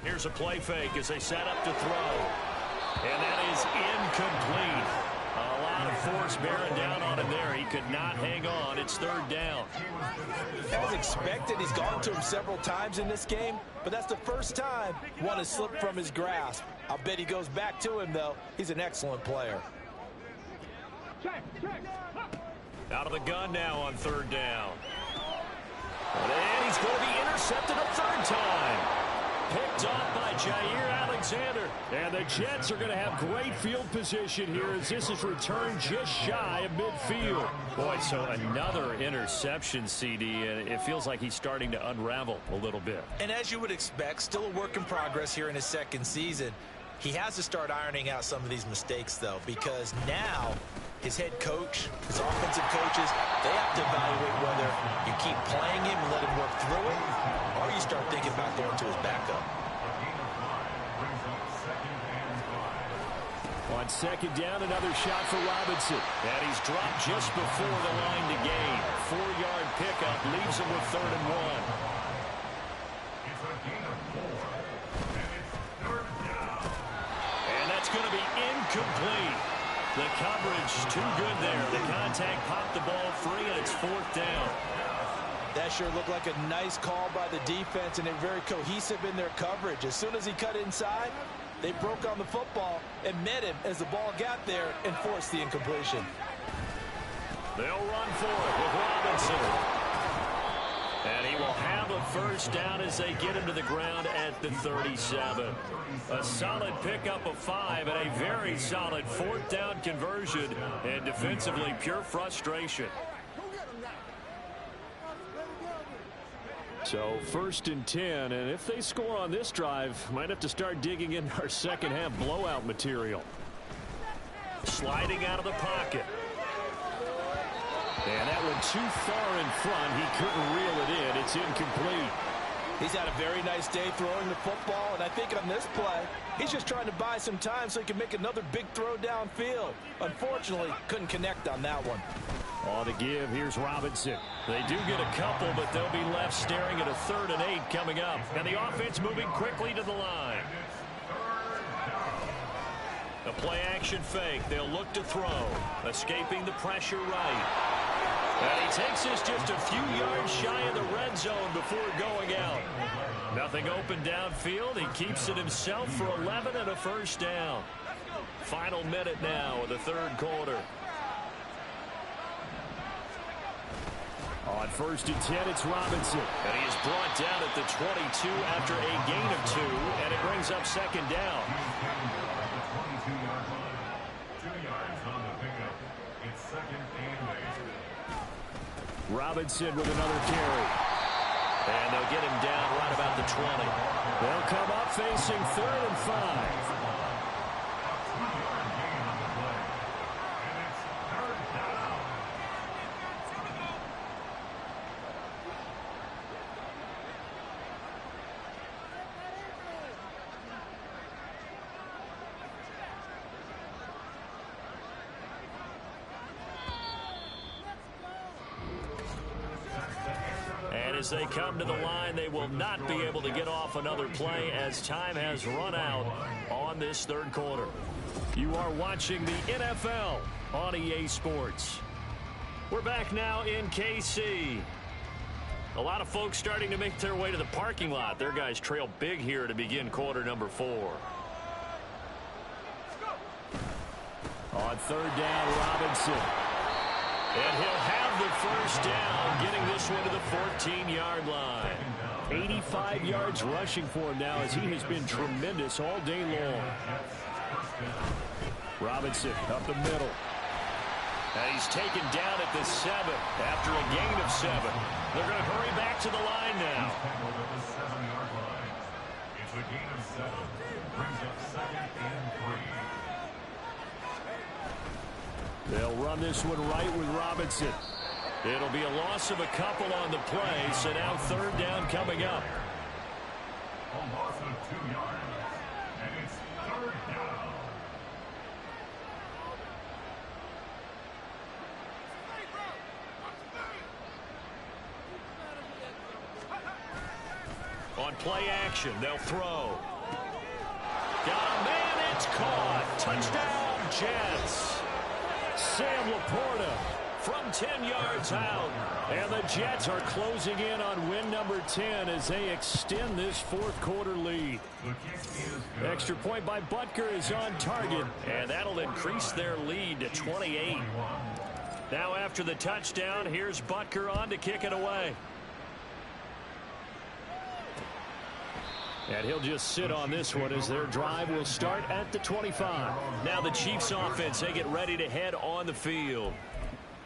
Here's a play fake as they set up to throw. And that is incomplete. A lot of force bearing down on him there. He could not hang on. It's 3rd down. As expected, he's gone to him several times in this game, but that's the first time one has slipped from his grasp. I'll bet he goes back to him, though. He's an excellent player. Out of the gun now on 3rd down. And he's going to be intercepted a 3rd time. Picked off by Jair Alexander. And the Jets are going to have great field position here as this is returned just shy of midfield. Boy, so another interception, CD, and it feels like he's starting to unravel a little bit. And as you would expect, still a work in progress here in his 2nd season. He has to start ironing out some of these mistakes, though, because now his head coach, his offensive coaches, they have to evaluate whether you keep playing him and let him work through it, or you start thinking about going to his backup. On 2nd down, another shot for Robinson. And he's dropped just before the line to gain. 4-yard pickup leaves him with 3rd and 1. And that's going to be incomplete. The coverage too good there. The contact popped the ball free, and it's 4th down. That sure looked like a nice call by the defense, and they're very cohesive in their coverage. As soon as he cut inside, they broke on the football and met him as the ball got there and forced the incompletion. They'll run for it with Robinson. And he will have a 1st down as they get him to the ground at the 37. A solid pickup of 5 and a very solid 4th down conversion. And defensively, pure frustration. So 1st and 10, and if they score on this drive, might have to start digging in our second half blowout material. Sliding out of the pocket. And that one too far in front. He couldn't reel it in. It's incomplete. He's had a very nice day throwing the football, and I think on this play, he's just trying to buy some time so he can make another big throw downfield. Unfortunately, couldn't connect on that one. On the give, here's Robinson. They do get a couple, but they'll be left staring at a 3rd and 8 coming up. And the offense moving quickly to the line. A play-action fake. They'll look to throw. Escaping the pressure right. And he takes this just a few yards shy of the red zone before going out. Nothing open downfield. He keeps it himself for 11 and a 1st down. Final minute now of the 3rd quarter. On 1st and 10, it's Robinson. And he is brought down at the 22 after a gain of 2, and it brings up 2nd down. Robinson with another carry. And they'll get him down right about the 20. They'll come up facing 3rd and 5. as they come to the line. They will not be able to get off another play as time has run out on this third quarter. You are watching the NFL on EA Sports. We're back now in KC. A lot of folks starting to make their way to the parking lot. Their guys trail big here to begin quarter number 4. On third down, Robinson. And he'll have the first down, getting this one to the 14-yard line. 85 yards rushing for him now as he has been tremendous all day long. Robinson up the middle. And he's taken down at the 7 after a gain of 7. They're going to hurry back to the line now. It's a gain of 7. Brings up 2nd and 3. They'll run this one right with Robinson. It'll be a loss of a couple on the play, so now third down coming up. A loss of 2 yards. And it's third down. On play action, they'll throw. Got a man, it's caught. Touchdown, Jets. Sam Laporta from 10 yards out. And the Jets are closing in on win number 10 as they extend this fourth quarter lead. Extra point by Butker is on target, and that'll increase their lead to 28. Now after the touchdown, here's Butker on to kick it away. And he'll just sit on this one as their drive will start at the 25. Now the Chiefs offense, they get ready to head on the field.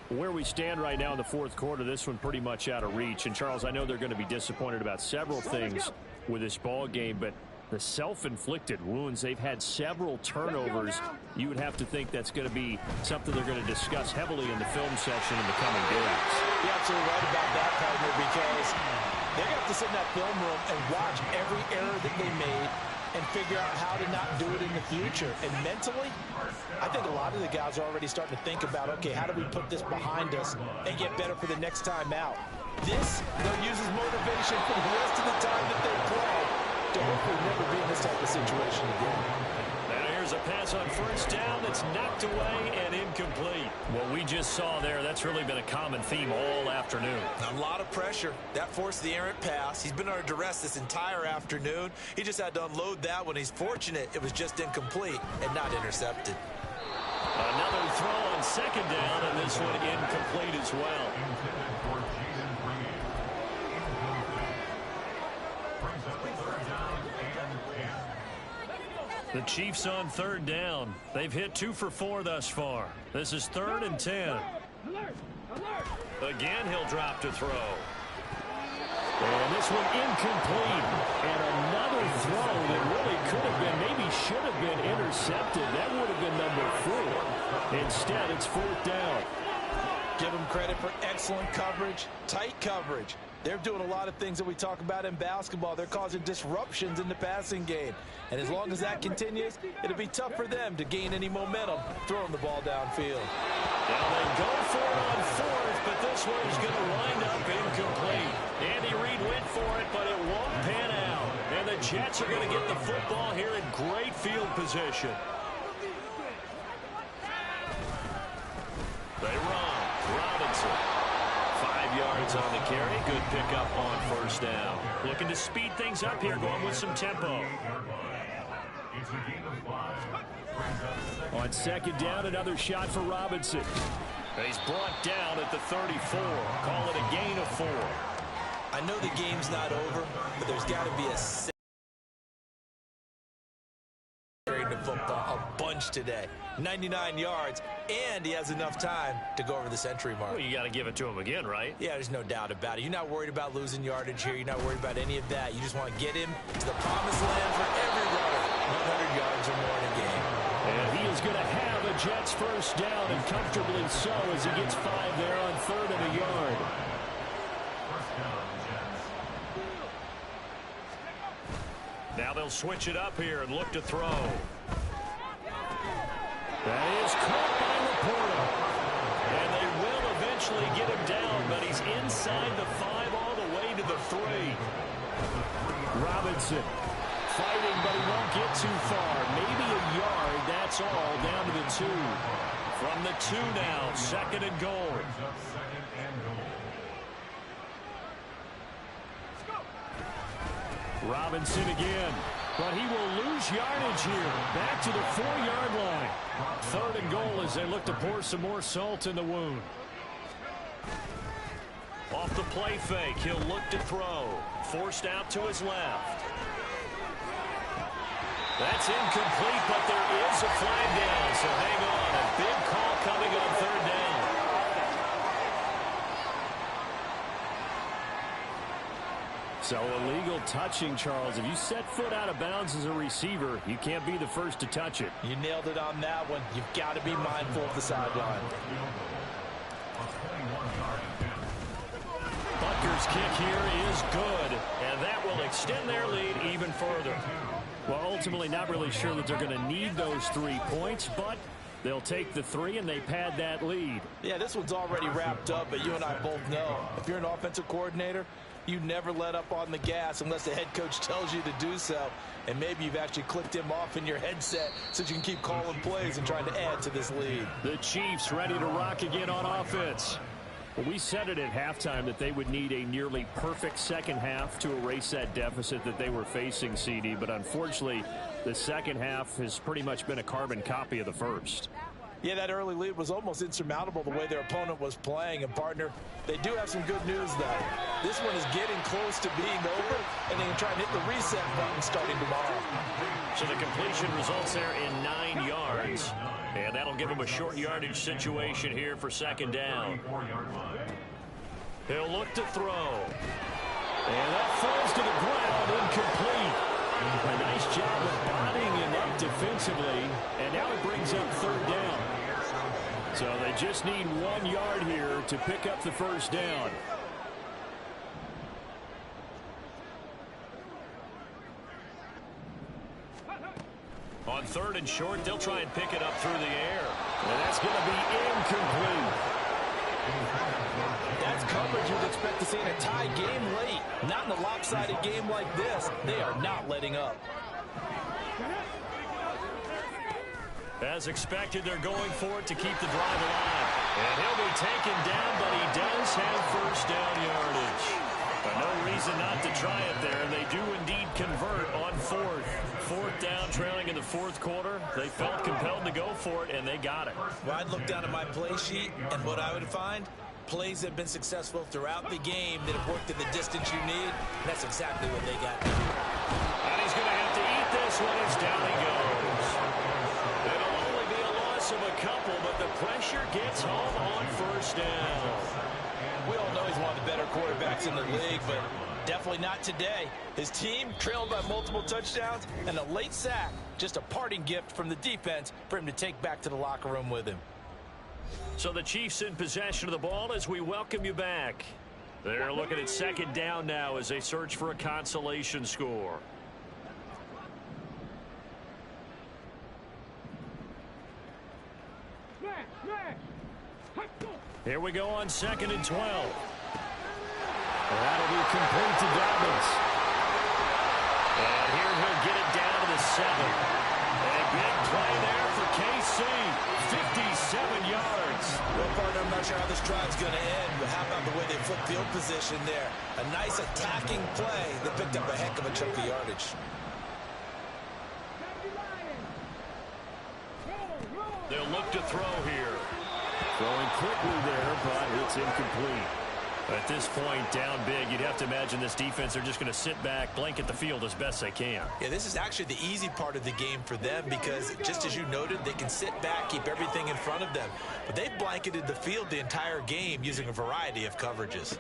Where we stand right now in the fourth quarter, this one pretty much out of reach. And, Charles, I know they're going to be disappointed about several things with this ball game, but the self-inflicted wounds, they've had several turnovers. You would have to think that's going to be something they're going to discuss heavily in the film session in the coming days. You're absolutely right about that, partner, because they're going to have to sit in that film room and watch every error that they made and figure out how to not do it in the future. And mentally, I think a lot of the guys are already starting to think about, okay, how do we put this behind us and get better for the next time out? This, they'll use as motivation for the rest of the time that they play to hopefully never be in this type of situation again. And here's a pass on first down that's knocked away and incomplete. What we just saw there, that's really been a common theme all afternoon. A lot of pressure. That forced the errant pass. He's been under duress this entire afternoon. He just had to unload that one. He's fortunate it was just incomplete and not intercepted. Another throw on second down, and this one incomplete as well. The Chiefs on third down. They've hit 2 for 4 thus far. This is 3rd and 10. Again, he'll drop to throw. And this one incomplete. And another throw that really could have been, maybe should have been intercepted. That would have been number 4. Instead, it's 4th down. Give them credit for excellent coverage, tight coverage. They're doing a lot of things that we talk about in basketball. They're causing disruptions in the passing game. And as long as that continues, it'll be tough for them to gain any momentum throwing the ball downfield. Now they go for it on 4th, but this one is going to wind up incomplete. Andy Reid went for it, but it won't pan out. And the Jets are going to get the football here in great field position. They run. Robinson. 5 yards on the carry. Good pickup on first down. Looking to speed things up here, going with some tempo. On second down, another shot for Robinson. He's brought down at the 34. Call it a gain of 4. I know the game's not over, but there's got to be a football a bunch today. 99 yards, and he has enough time to go over the century mark. Well, you got to give it to him again, right? Yeah, there's no doubt about it. You're not worried about losing yardage here. You're not worried about any of that. You just want to get him to the promised land for every runner. 100 yards or more in a game. And he is going to have a Jets first down, and comfortably so as he gets 5 there on 3rd and a yard. Now they'll switch it up here and look to throw. That is caught by Laporta. And they will eventually get him down, but he's inside the 5 all the way gain to the 3. Robinson fighting, but he won't get too far. Maybe a yard, that's all, down to the 2. From the 2 now, 2nd and goal. Robinson again, but he will lose yardage here. Back to the 4-yard line. 3rd and goal as they look to pour some more salt in the wound. Off the play fake, he'll look to throw. Forced out to his left. That's incomplete, but there is a flag down, so hang on. A big call coming on 3rd down. So illegal touching, Charles. If you set foot out of bounds as a receiver, you can't be the first to touch it. You nailed it on that one. You've got to be mindful of the sideline. Butker's kick here is good, and that will extend their lead even further. Well, ultimately not really sure that they're going to need those 3 points, but they'll take the 3 and they pad that lead. Yeah, this one's already wrapped up, but you and I both know if you're an offensive coordinator, you never let up on the gas unless the head coach tells you to do so. And maybe you've actually clicked him off in your headset so you can keep calling plays and trying to add to this lead. The Chiefs ready to rock again on offense. Well, we said it at halftime that they would need a nearly perfect second half to erase that deficit that they were facing, CD. But unfortunately, the second half has pretty much been a carbon copy of the first. Yeah, that early lead was almost insurmountable the way their opponent was playing. And, partner, they do have some good news, though. This one is getting close to being over, and they can try and hit the reset button starting tomorrow. So the completion results there in 9 yards. And that'll give them a short yardage situation here for 2nd down. He'll look to throw. And that falls to the ground, incomplete. A nice job of bodying him up defensively. And now it brings up 3rd down. So they just need 1 yard here to pick up the 1st down. On 3rd and short, they'll try and pick it up through the air. And that's going to be incomplete. That's coverage you'd expect to see in a tie game late. Not in a lopsided game like this. They are not letting up. As expected, they're going for it to keep the drive alive. And he'll be taken down, but he does have 1st down yardage. But no reason not to try it there. They do indeed convert on 4th. 4th down, trailing in the 4th quarter. They felt compelled to go for it, and they got it. Well, I'd look down at my play sheet, and what I would find, plays have been successful throughout the game that have worked in the distance you need. And that's exactly what they got. And he's going to have to eat this one as down he goes. It'll only be a loss of a couple, but the pressure gets home on 1st down. We all know he's one of the better quarterbacks in the league, but definitely not today. His team trailed by multiple touchdowns, and a late sack, just a parting gift from the defense for him to take back to the locker room with him. So the Chiefs in possession of the ball as we welcome you back. They're looking at 2nd down now as they search for a consolation score. Here we go on 2nd and 12. That'll be complete to Dobbins. And here he'll get it down to the 7. A big play there for KC. 57 yards. Well, partner, I'm not sure how this drive's going to end, but how about the way they flipped field position there? A nice attacking play that picked up a heck of a chunk of yardage. They'll look to throw here. Throwing quickly there, but it's incomplete. At this point, down big, you'd have to imagine this defense, they're just going to sit back, blanket the field as best they can. Yeah, this is actually the easy part of the game for them because, just as you noted, they can sit back, keep everything in front of them. But they've blanketed the field the entire game using a variety of coverages.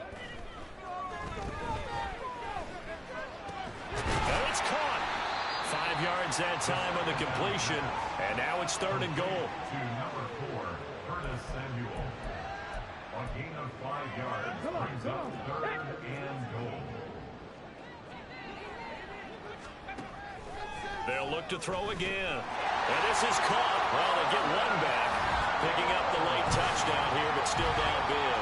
And it's caught. 5 yards that time on the completion, and now it's 3rd and goal. To number 4, Curtis Samuel. A gain of 5 yards brings up 3rd and goal. They'll look to throw again. And this is caught. Well, they get one back. Picking up the late touchdown here, but still down big.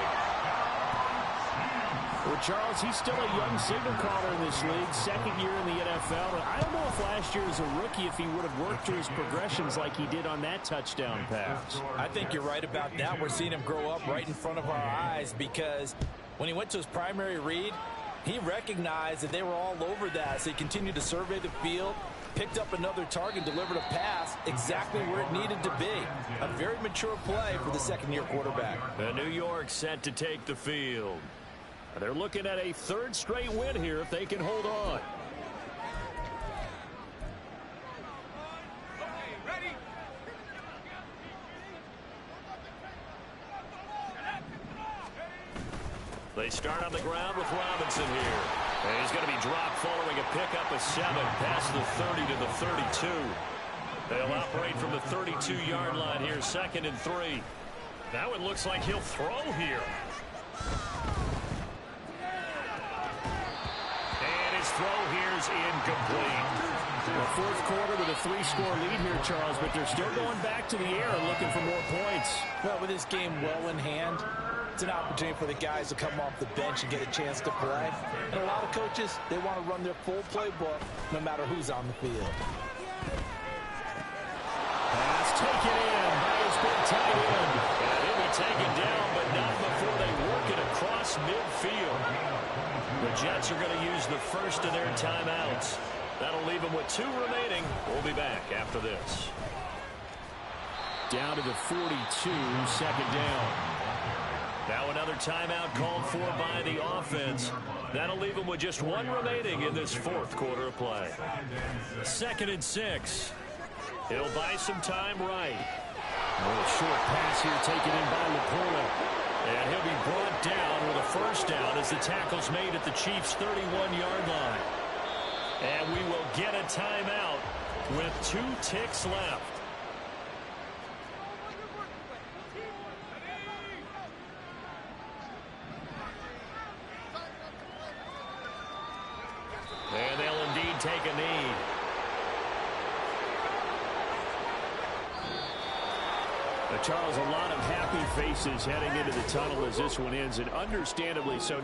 Well, Charles, he's still a young signal caller in this league, second year in the NFL. And I don't know if last year as a rookie, if he would have worked through his progressions like he did on that touchdown pass. I think you're right about that. We're seeing him grow up right in front of our eyes because when he went to his primary read, he recognized that they were all over that. So he continued to survey the field, picked up another target, delivered a pass exactly where it needed to be. A very mature play for the second-year quarterback. The New York set to take the field. They're looking at a third straight win here if they can hold on. They start on the ground with Robinson here. And he's going to be dropped following a pickup of 7 past the 30 to the 32. They'll operate from the 32-yard line here, 2nd and 3. Now it looks like he'll throw here. And his throw here is incomplete. The fourth quarter with a 3-score lead here, Charles, but they're still going back to the air and looking for more points. Well, with this game well in hand, it's an opportunity for the guys to come off the bench and get a chance to play. And a lot of coaches, they want to run their full playbook no matter who's on the field. Pass taken in by his big tight end. And he'll be taken down, but not before they work it across midfield. The Jets are going to use the first of their timeouts. That'll leave them with 2 remaining. We'll be back after this. Down to the 42, 2nd down. Now another timeout called for by the offense. That'll leave them with just 1 remaining in this 4th quarter of play. 2nd and 6. He'll buy some time right. A short pass here taken in by Laporta. And he'll be brought down with a first down as the tackle's made at the Chiefs' 31-yard line. And we will get a timeout with 2 ticks left. And they'll indeed take a knee. Charles, a lot of happy faces heading into the tunnel as this one ends, and understandably so.